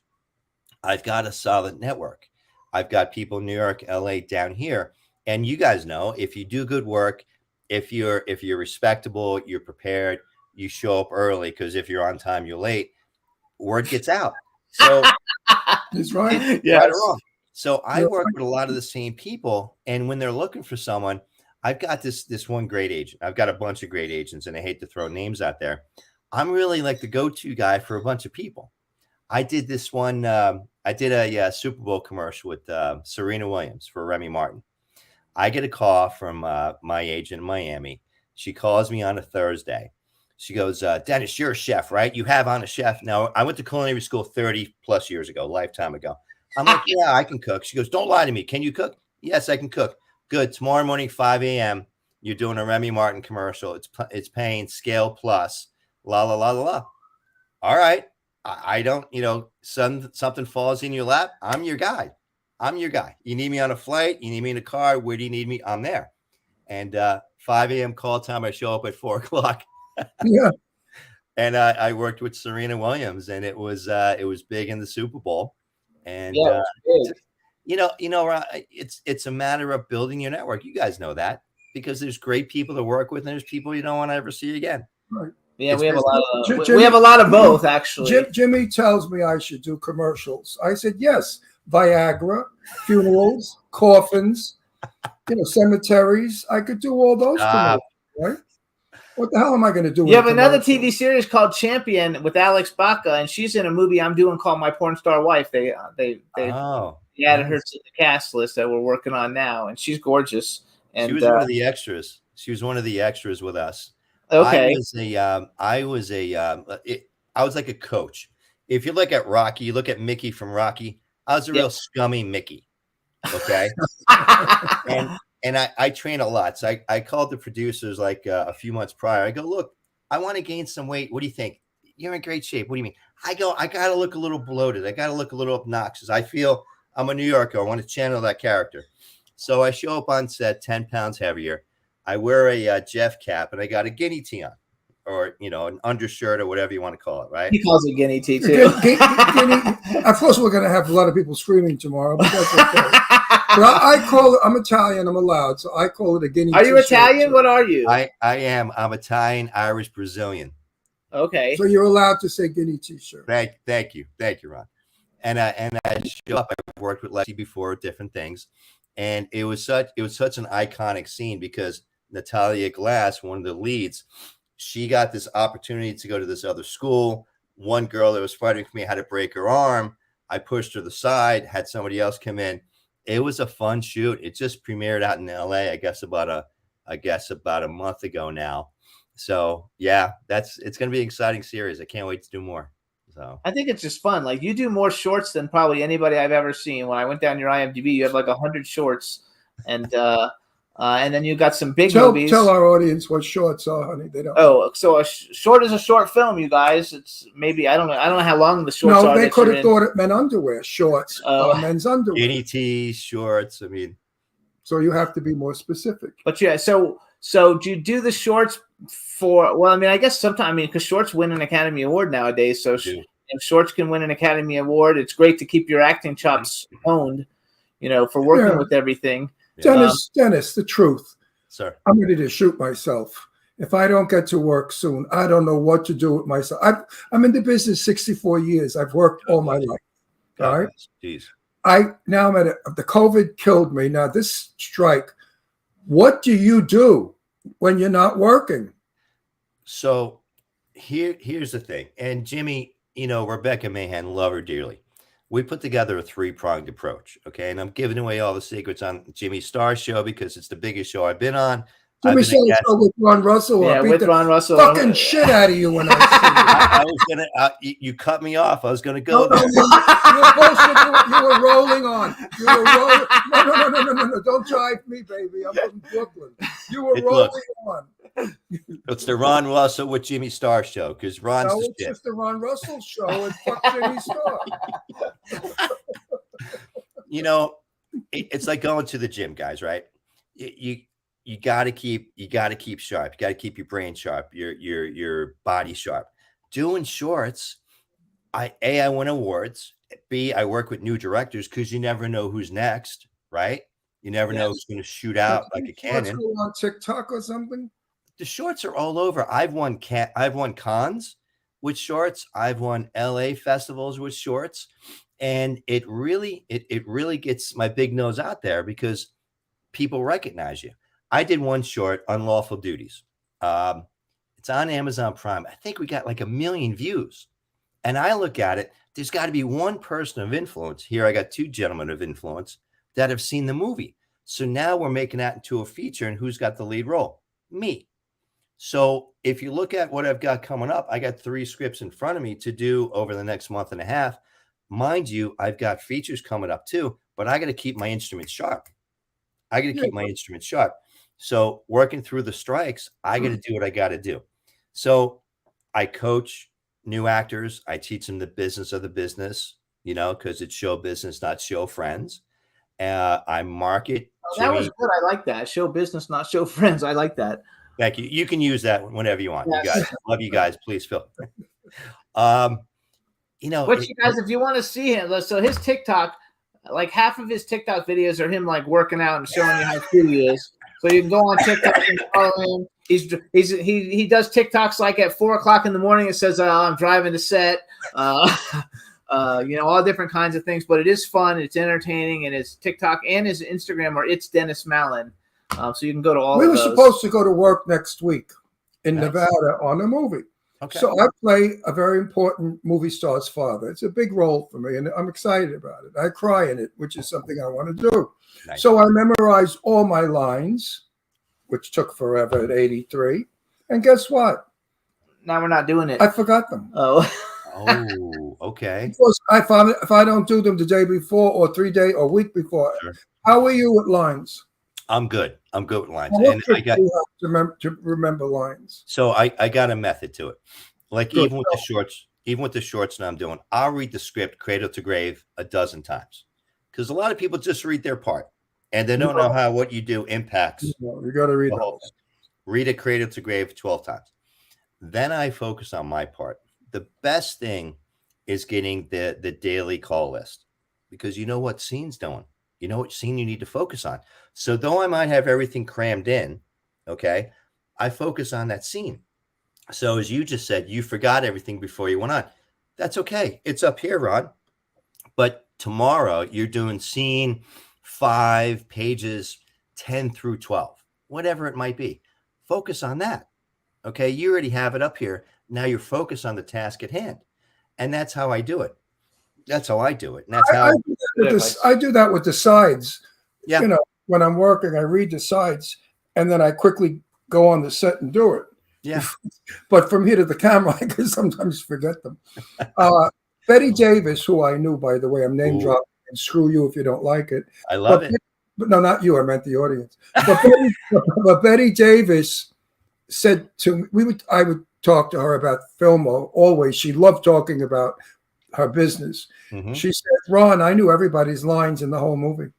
I've got a solid network. I've got people in New York, LA, down here. And you guys know, if you do good work, if you're respectable, you're prepared, you show up early, because if you're on time, you're late, word gets out. So that's right. Yes. Right or wrong. So I work with a lot of the same people. And when they're looking for someone, I've got this one great agent. I've got a bunch of great agents, and I hate to throw names out there. I'm really like the go-to guy for a bunch of people. I did this one. I did a Super Bowl commercial with Serena Williams for Remy Martin. I get a call from my agent in Miami. She calls me on a Thursday. She goes, Dennis, you're a chef, right? You have on a chef. Now, I went to culinary school 30 plus years ago, lifetime ago. I'm like, yeah, I can cook. She goes, don't lie to me. Can you cook? Yes, I can cook. Good. Tomorrow morning, 5 a.m., you're doing a Remy Martin commercial. It's paying scale plus. La la la la la. All right. I don't, something falls in your lap. I'm your guy. You need me on a flight. You need me in a car. Where do you need me? I'm there. And 5 a.m. call time. I show up at 4 o'clock. Yeah. And I worked with Serena Williams, and it was big in the Super Bowl. And it's a matter of building your network. You guys know that, because there's great people to work with, and there's people you don't want to ever see again. Right. Yeah, we have a lot of both, actually. Jimmy tells me I should do commercials. I said yes. Viagra, funerals, coffins, cemeteries. I could do all those commercials, right? What the hell am I going to do? You have another TV series called Champion with Alex Baca, and she's in a movie I'm doing called My Porn Star Wife. They added her to the cast list that we're working on now, and she's gorgeous. And she was one of the extras. She was one of the extras with us. Okay. I was like a coach. If you look at Rocky, you look at Mickey from Rocky. I was a real scummy Mickey. Okay. and I train a lot. So I called the producers like a few months prior. I go, look, I want to gain some weight. What do you think? You're in great shape. What do you mean? I go, I got to look a little bloated. I got to look a little obnoxious. I feel I'm a New Yorker. I want to channel that character. So I show up on set 10 pounds heavier. I wear a Jeff cap, and I got a guinea tee on, or an undershirt, or whatever you want to call it, right? He calls it guinea tee too. Of course, we're going to have a lot of people screaming tomorrow, but that's okay. But I call it. I'm Italian. I'm allowed, so I call it a guinea tee. Are you Italian? What are you? I am. I'm Italian, Irish, Brazilian. Okay. So you're allowed to say Guinea T-shirt. Thank you, Ron. And I show up. I've worked with Lexi before, different things, and it was such an iconic scene because Natalia Glass, one of the leads, she got this opportunity to go to this other school. One girl that was fighting for me had to break her arm. I pushed her to the side, had somebody else come in. It was a fun shoot. It just premiered out in LA, I guess about a month ago now. So yeah, it's going to be an exciting series. I can't wait to do more. So I think it's just fun. Like you do more shorts than probably anybody I've ever seen. When I went down your IMDb, you have like 100 shorts, and then you got some big movies. Tell our audience what shorts are, honey. They don't. Oh, so a short is a short film, you guys. It's maybe I don't know how long the shorts are. No, they could have thought it meant underwear. Shorts are men's underwear. Guinea tees, shorts. I mean, so you have to be more specific. But yeah, so do you do the shorts for? Well, I mean, I guess sometimes because shorts win an Academy Award nowadays. So if shorts can win an Academy Award, it's great to keep your acting chops honed. For working with everything. Dennis, the truth. Sir, I'm ready to shoot myself. If I don't get to work soon, I don't know what to do with myself. I'm in the business 64 years. I've worked all my life. All right. Jeez. Now I'm the COVID killed me. Now this strike. What do you do when you're not working? So here's the thing. And Jimmy, Rebecca Mahan, love her dearly. We put together a 3-pronged approach. Okay. And I'm giving away all the secrets on Jimmy Star Show because it's the biggest show I've been on. Jimmy Star Show with Ron Russell. Yeah, with Ron Russell. Fucking shit out of you when I see you. I was gonna. You cut me off. I was gonna go. No, you were rolling on. You were rolling. No. Don't drive me, baby. I'm from Brooklyn. You were rolling on. It's the Ron Russell with Jimmy Star Show because Ron's the shit. It's just the Ron Russell show and fuck Jimmy Star. It's like going to the gym, guys. Right? You got to keep sharp. You got to keep your brain sharp, your body sharp. Doing shorts, I win awards. B, I work with new directors because you never know who's next, right? You never know who's going to shoot out like a cannon. Go on TikTok or something. The shorts are all over. I've won cons with shorts. I've won LA festivals with shorts, and it really gets my big nose out there because people recognize you. I did one short, Unlawful Duties. It's on Amazon Prime. I think we got like 1 million views. And I look at it, there's got to be one person of influence. Here I got 2 gentlemen of influence that have seen the movie. So now we're making that into a feature, and who's got the lead role? Me. So if you look at what I've got coming up, I got 3 scripts in front of me to do over the next month and a half. Mind you, I've got features coming up too, but I got to keep my instrument sharp. So working through the strikes, I got to do what I got to do. So I coach new actors. I teach them the business of the business, because it's show business, not show friends. I market. That was good. I like that. Show business, not show friends. I like that. Thank you. You can use that whenever you want. Yes. You guys, love you guys. Please fill. But you guys, if you want to see him, so his TikTok, like half of his TikTok videos are him like working out and showing you how cool he is. So you can go on TikTok and follow him. He does TikToks like at 4:00 in the morning. It says I'm driving to set. All different kinds of things. But it is fun. It's entertaining, and his TikTok and his Instagram are It's Dennis Mallon. So you can go to all. We of were those. supposed to go to work next week in Nevada on a movie. Okay. So I play a very important movie star's father. It's a big role for me, and I'm excited about it. I cry in it, which is something I want to do. Nice. So I memorized all my lines, which took forever at 83. And guess what? Now we're not doing it. I forgot them. Oh, okay. Because if I don't do them the day before or 3 days or week before, sure. How are you with lines? I'm good. I'm good with lines. Well, and I got to remember lines. So I got a method to it. Like good. Even with the shorts that I'm doing, I'll read the script cradle to grave a dozen times. Because a lot of people just read their part and they don't know how what you do impacts. You got to read the whole thing. Read it cradle to grave 12 times. Then I focus on my part. The best thing is getting the daily call list because you know what scene's doing. You know what scene you need to focus on. So though I might have everything crammed in, okay, I focus on that scene. So as you just said, you forgot everything before you went on. That's okay. It's up here, Ron. But tomorrow you're doing scene 5, pages 10 through 12, whatever it might be. Focus on that. Okay. You already have it up here. Now you're focused on the task at hand. And that's how I do it. That's how I do it. And that's how I do that with the sides. Yeah. You know, when I'm working, I read the sides and then I quickly go on the set and do it. Yeah. But from here to the camera, I can sometimes forget them. Betty Davis, who I knew, by the way, I'm name dropping, and screw you if you don't like it. I love it. But no, not you. I meant the audience. But Betty Davis said to me, I would talk to her about film always. She loved talking about her business. Mm-hmm. She said, Ron, I knew everybody's lines in the whole movie.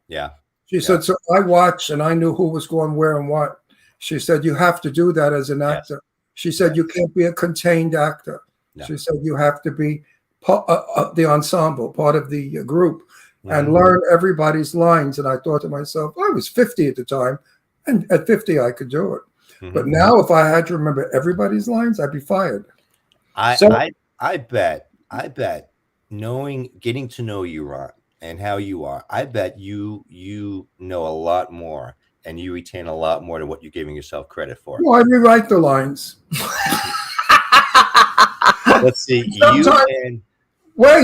Yeah. She said, so I watched and I knew who was going where and what. She said, you have to do that as an actor. She said, you can't be a contained actor. No. She said, you have to be the ensemble, part of the group, and learn everybody's lines. And I thought to myself, I was 50 at the time, and at 50, I could do it. Mm-hmm. But now if I had to remember everybody's lines, I'd be fired. I bet getting to know you, Ron, and how you are, I bet you know a lot more and you retain a lot more than what you're giving yourself credit for. Well, I rewrite the lines. Let's see.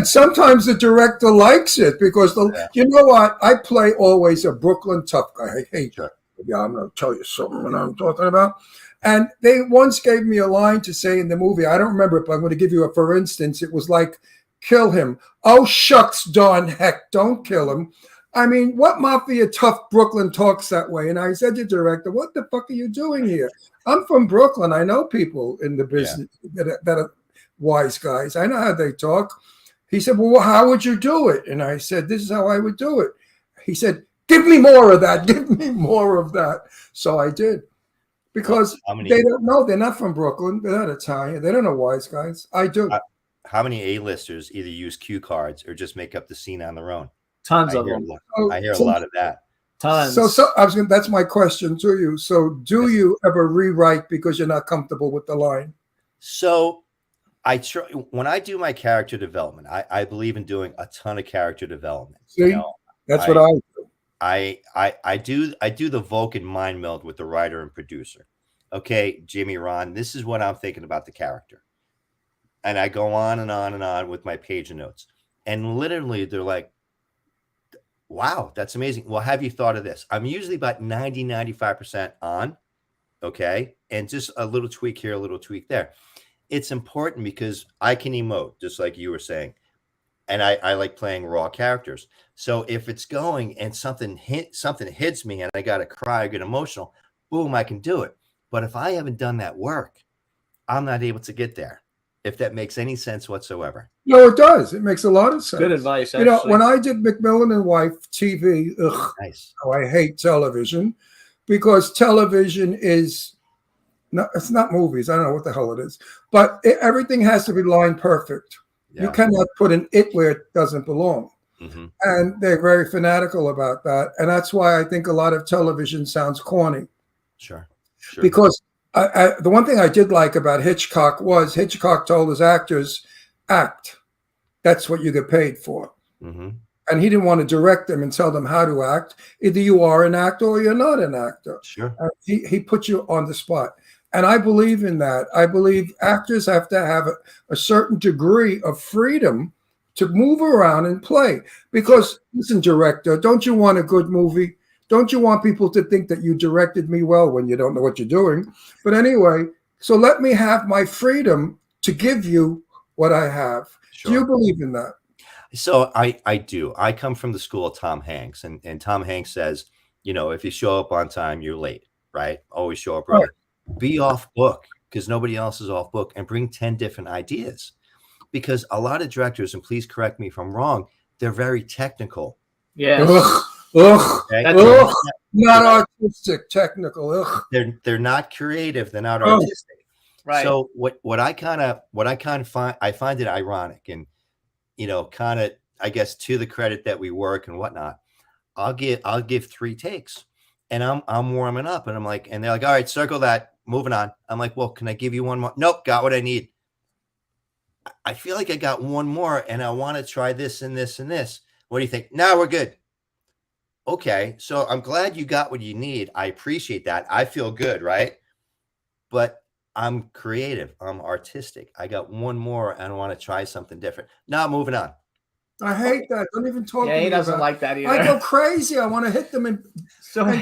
Sometimes the director likes it because you know what? I play always a Brooklyn tough guy. I hate that. Yeah, I'm going to tell you something what I'm talking about. And they once gave me a line to say in the movie. I don't remember it, but I'm going to give you a for instance. It was like, kill him. Oh, shucks, darn heck, don't kill him. I mean, what mafia tough Brooklyn talks that way? And I said to the director, what the fuck are you doing here? I'm from Brooklyn. I know people in the business that are wise guys. I know how they talk. He said, well, how would you do it? And I said, this is how I would do it. He said, give me more of that. Give me more of that. So I did. Because they don't know. They're not from Brooklyn. They're not Italian. They don't know wise guys. I do. How many A-listers either use cue cards or just make up the scene on their own? Tons of them. I hear a lot of that. Tons. So I was going. That's my question to you. So do you ever rewrite because you're not comfortable with the line? So when I do my character development, I believe in doing a ton of character development. See, that's what I do. I do the Vulcan mind meld with the writer and producer. Okay, Jimmy, Ron, this is what I'm thinking about the character. And I go on and on and on with my page of notes. And literally they're like, wow, that's amazing. Well, have you thought of this? I'm usually about 95% on. Okay. And just a little tweak here, a little tweak there. It's important because I can emote, just like you were saying. And I like playing raw characters. So if it's going and something hits me and I got to cry or get emotional, boom, I can do it. But if I haven't done that work, I'm not able to get there. If that makes any sense whatsoever. No, it does. It makes a lot of sense. Good advice. Actually. You know, when I did Macmillan and Wife TV, nice. I hate television because television is it's not movies. I don't know what the hell it is, but everything has to be line perfect. Yeah. You cannot put an it where it doesn't belong. Mm-hmm. And they're very fanatical about that. And that's why I think a lot of television sounds corny. Sure. Because the one thing I did like about Hitchcock was Hitchcock told his actors, act. That's what you get paid for. Mm-hmm. And he didn't want to direct them and tell them how to act. Either you are an actor or you're not an actor. Sure. He put you on the spot. And I believe in that. I believe actors have to have a certain degree of freedom to move around and play. Because, listen, director, don't you want a good movie? Don't you want people to think that you directed me well when you don't know what you're doing? But anyway, so let me have my freedom to give you what I have. Sure. Do you believe in that? So I do. I come from the school of Tom Hanks. And Tom Hanks says, you know, if you show up on time, you're late, right? Always show up early. Right. Be off book because nobody else is off book and bring 10 different ideas. Because a lot of directors, and please correct me if I'm wrong, they're very technical. Yeah. Not artistic, technical. They're not creative. They're not artistic. Right. So what I kind of find it ironic, and you know, kind of I guess to the credit that we work and whatnot, I'll give 3 takes, and I'm warming up, and I'm like, and they're like, all right, circle that moving on. I'm like, well, can I give you one more? Nope, got what I need. I feel like I got one more and I want to try this and this and this. What do you think? No, we're good. Okay, so I'm glad you got what you need. I appreciate that. I feel good, right? But I'm creative. I'm artistic. I got one more and I want to try something different. Now moving on. I hate that. Don't even talk to me. Yeah, he doesn't about like that either. I go crazy. I want to hit them and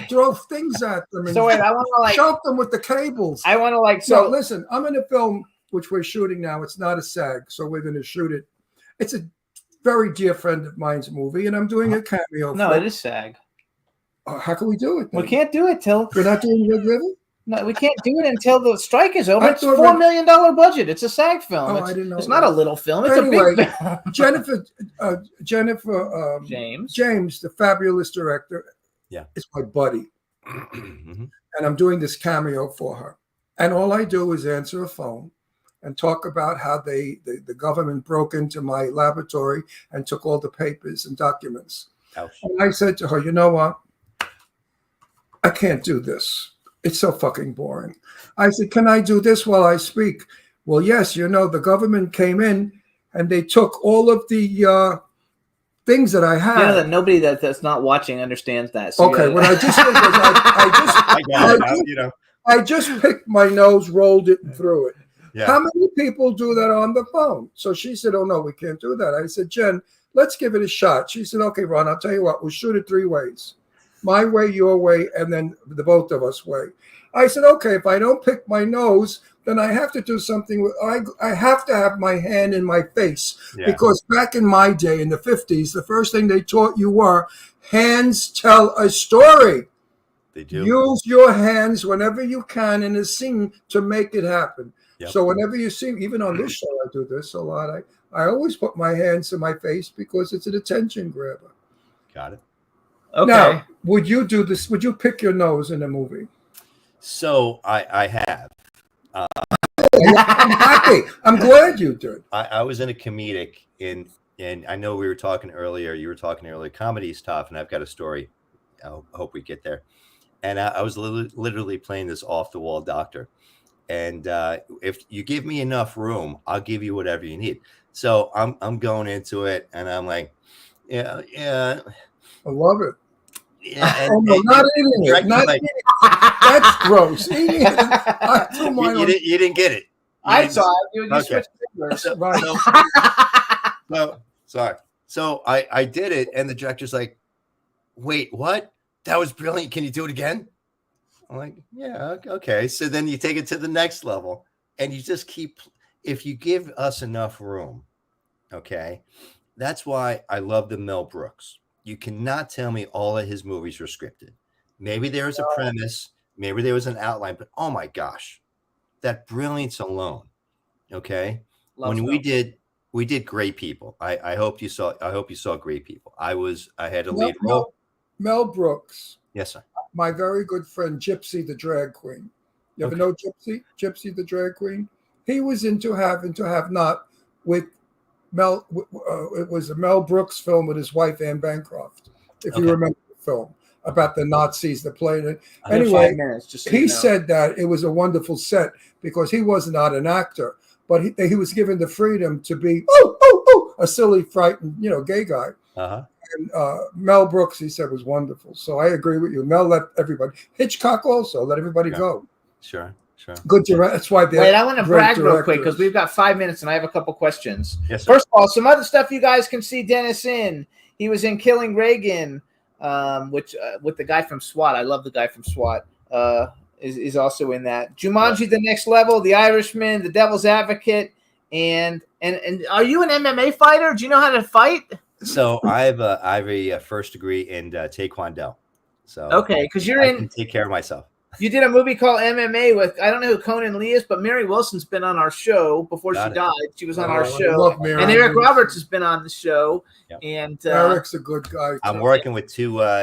throw things at them and So wait, I want to like choke them with the cables. I want to like So so listen, I'm in a film which we're shooting now. It's not a SAG, so we're going to shoot it. It's a very dear friend of mine's movie, and I'm doing a cameo. No, it is SAG. How can we do it then? We can't do it till We're not doing Red River? no, we can't do it until the strike is over. I It's thought $4 million budget. It's a SAG film. Oh, I didn't know it's not that. a little film. It's Anyway, a big film. Jennifer James, the fabulous director, is my buddy. And I'm doing this cameo for her. And all I do is answer a phone and talk about how the government broke into my laboratory and took all the papers and documents. Ouch. And I said to her, you know what? I can't do this. It's so fucking boring. I said, can I do this while I speak? Well, yes, you know, the government came in and they took all of the things that I had. You know that nobody that's not watching understands that. So Okay, what I just did was I just picked my nose, rolled it, and threw it. Yeah. How many people do that on the phone? So she said, oh, no, we can't do that. I said, Jen, let's give it a shot. She said, okay, Ron, I'll tell you what, we'll shoot it 3 ways. My way, your way, and then the both of us way. I said, okay, if I don't pick my nose, then I have to do something. I have to have my hand in my face because back in my day, in the 50s, the first thing they taught you were hands tell a story. They do. Use your hands whenever you can in a scene to make it happen. Yep. So whenever you see, even on this show, I do this a lot. I always put my hands in my face because it's an attention grabber. Got it. Okay. Now, would you do this? Would you pick your nose in a movie? So I have. I'm happy. I'm glad you did. I was in a comedic and I know we were talking earlier. You were talking earlier. Comedy is tough, and I've got a story. I hope we get there. And I was literally playing this off the wall doctor. And if you give me enough room, I'll give you whatever you need. So I'm going into it, and I'm like, yeah. I love it. Yeah, oh no, not eating it. Not like, eating it. That's gross. Eating it. I threw mine on. You didn't get it. I saw it. You Okay. switched fingers. Right. No, sorry. So I did it, and the director's like, wait, what? That was brilliant. Can you do it again? I'm like, yeah, okay. So then you take it to the next level, and you just keep, if you give us enough room, okay? That's why I love the Mel Brooks. You cannot tell me all of his movies were scripted. Maybe there was a premise, maybe there was an outline, but oh my gosh, that brilliance alone, okay? When we did Great People. I hope you saw Great People. I had a lead role. Mel Brooks. Yes, sir. My very good friend Gypsy the drag queen. You ever know Gypsy? Gypsy the drag queen. He was into Have and to Have Not with Mel. It was a Mel Brooks film with his wife Anne Bancroft. If you remember the film about the Nazis that played it. Anyway, he said that it was a wonderful set because he was not an actor, but he was given the freedom to be a silly, frightened, gay guy. Uh-huh. And Mel Brooks, he said, was wonderful. So I agree with you. Mel let everybody. Hitchcock also let everybody go. Sure. Good director. That's why. Wait, I want to brag real quick because we've got 5 minutes and I have a couple questions. Yes, sir. First of all, some other stuff you guys can see Dennis in. He was in Killing Reagan, which with the guy from SWAT. I love the guy from SWAT. Is also in that. Jumanji: The Next Level, The Irishman, The Devil's Advocate, and are you an MMA fighter? Do you know how to fight? So I have a first degree in Taekwondo. So okay, because I can take care of myself. You did a movie called MMA with, I don't know who Conan Lee is, but Mary Wilson's been on our show before she died. She was on our show. And Eric Roberts has been on the show. Yep. And Eric's a good guy. I'm working with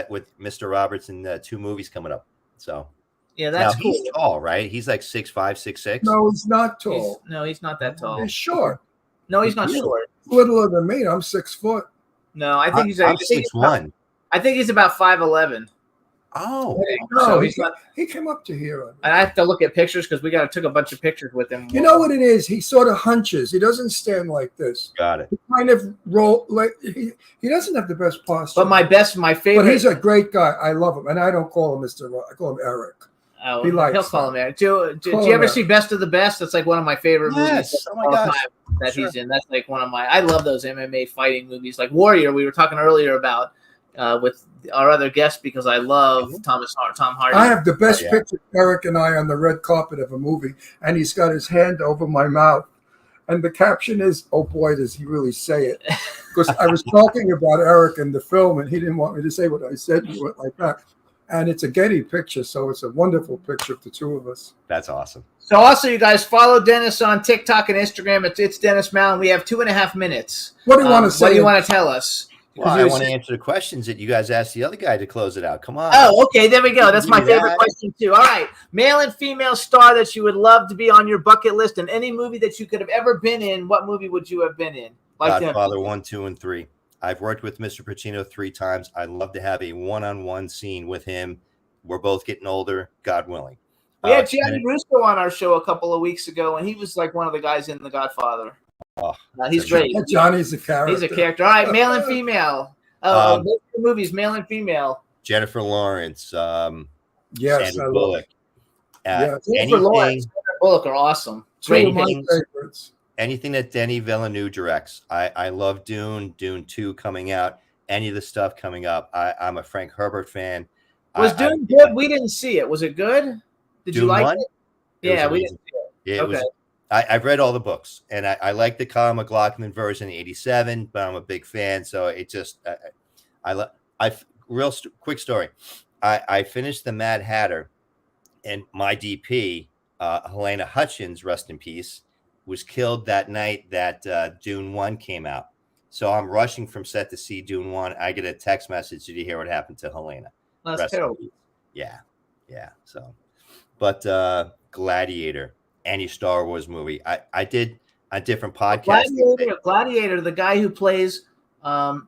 with Mr. Roberts in 2 movies coming up. So yeah, that's cool. He's tall, right? He's like 6'5", 6'6". No, he's not tall. He's not that tall. He's short. No, he's not short. Littler than me. I'm 6 foot. No, I think he's I'm 6'1". I think he's about 5'11". Oh, So he came up to here. And I have to look at pictures because we took a bunch of pictures with him. You know what it is? He sort of hunches. He doesn't stand like this. Got it. He kind of roll like he doesn't have the best posture. But my favorite. But he's a great guy. I love him, and I don't call him Mr. I call him Eric. Oh, he likes he'll call him Eric. Do you ever see Best of the Best? That's like one of my favorite movies. Oh my gosh. That he's in. That's like one of my. I love those MMA fighting movies, like Warrior. We were talking earlier about with our other guest because I love Tom Hardy. I have the best picture of Eric and I on the red carpet of a movie, and he's got his hand over my mouth. And the caption is, "Oh boy, does he really say it?" Because I was talking about Eric in the film, and he didn't want me to say what I said. He went like that. And it's a Getty picture, so it's a wonderful picture of the two of us. That's awesome. So also, you guys follow Dennis on TikTok and Instagram. It's Dennis Mallon. We have 2.5 minutes. What do you want to say? What do you want to tell us? Well, I want to answer the questions that you guys asked the other guy to close it out. Come on. Oh, okay. There we go. That's my favorite question, too. All right. Male and female star that you would love to be on your bucket list, and any movie that you could have ever been in, what movie would you have been in? Godfather 1, 2, and 3. I've worked with Mr. Pacino 3 times. I'd love to have a one-on-one scene with him. We're both getting older, God willing. We had Gianni Russo on our show a couple of weeks ago, and he was like one of the guys in The Godfather. Oh, he's great. Johnny's a character. He's a character. All right, male and female. Movies, male and female. Jennifer Lawrence. Yes, Sandra Bullock. Jennifer Lawrence, Sandra Bullock are awesome. Two of my favorites. Anything that Denis Villeneuve directs. I love Dune 2 coming out, any of the stuff coming up. I'm a Frank Herbert fan. Was Dune good? We didn't see it. Was it good? Did you like it? Yeah, we didn't see it. It was. I've read all the books, and I like the Kyle MacLachlan version, '87, but I'm a big fan, so it just quick story. I finished the Mad Hatter, and my DP, Helena Hutchins, rest in peace, was killed that night that Dune 1 came out. So I'm rushing from set to see Dune 1. I get a text message. Did you hear what happened to Helena? That's terrible. Yeah. So, but Gladiator, any Star Wars movie. I did a different podcast. Gladiator, the guy who plays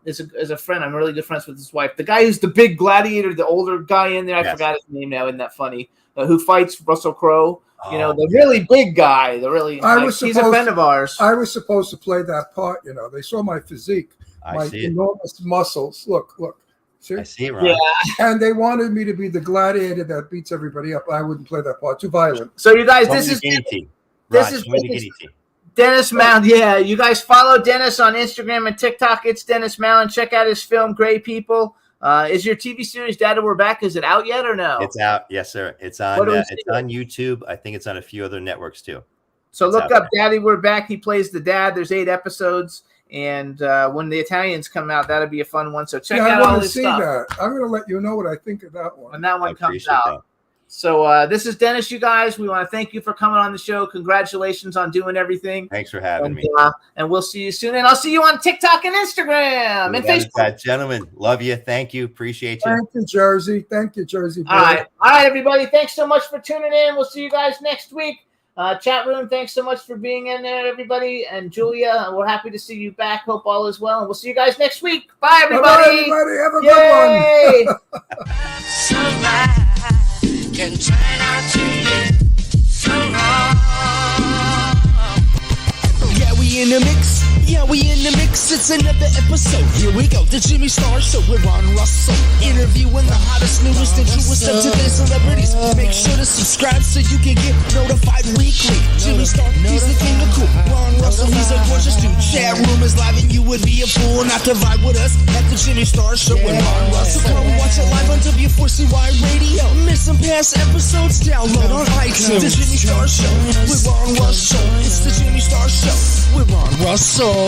is a friend. I'm really good friends with his wife. The guy who's the big gladiator, the older guy in there. I forgot his name now. Isn't that funny? Who fights Russell Crowe? You know, the really big guy. He's a friend of ours. I was supposed to play that part. You know, they saw my physique, my enormous muscles. Look. See? I see it, Ron. Yeah. And they wanted me to be the gladiator that beats everybody up. I wouldn't play that part. Too violent. So you guys, this is Dennis Mallon. Yeah, you guys follow Dennis on Instagram and TikTok. It's Dennis Mallon. Check out his film, Gray People. Is your TV series Daddy We're Back? Is it out yet or no? It's out. Yes, sir. It's on. It's on YouTube. I think it's on a few other networks too. So look up Daddy We're Back. He plays the dad. There's 8 episodes. And when the Italians come out, that'll be a fun one. So check out all this stuff. That. I'm going to let you know what I think of that one. When that one comes out. So this is Dennis, you guys. We want to thank you for coming on the show. Congratulations on doing everything. Thanks for having me. And we'll see you soon. And I'll see you on TikTok and Instagram and Facebook. Gentlemen, love you. Thank you. Appreciate you. Thank you, Jersey. Thank you, Jersey. All right, everybody. Thanks so much for tuning in. We'll see you guys next week. Chat room, thanks so much for being in there, everybody. And Julia, we're happy to see you back. Hope all is well. And we'll see you guys next week. Bye, everybody. Bye, everybody. Have a good one. Sunlight can turn out to be so wrong. Yeah, we in the mix. Yeah, we in the mix. It's another episode. Here we go. The Jimmy Star Show with Ron Russell. Interviewing the hottest, newest, and truest of today's celebrities. Make sure to subscribe so you can get notified weekly. Jimmy Star, he's the king of cool. Ron Russell, he's a gorgeous dude. Chat room is live and you would be a fool not to vibe with us at the Jimmy Star Show with Ron Russell. So come watch it live on W4CY Radio. Miss some past episodes? Download on iTunes. The Jimmy Star Show with Ron Russell. It's the Jimmy Star Show with Ron Russell.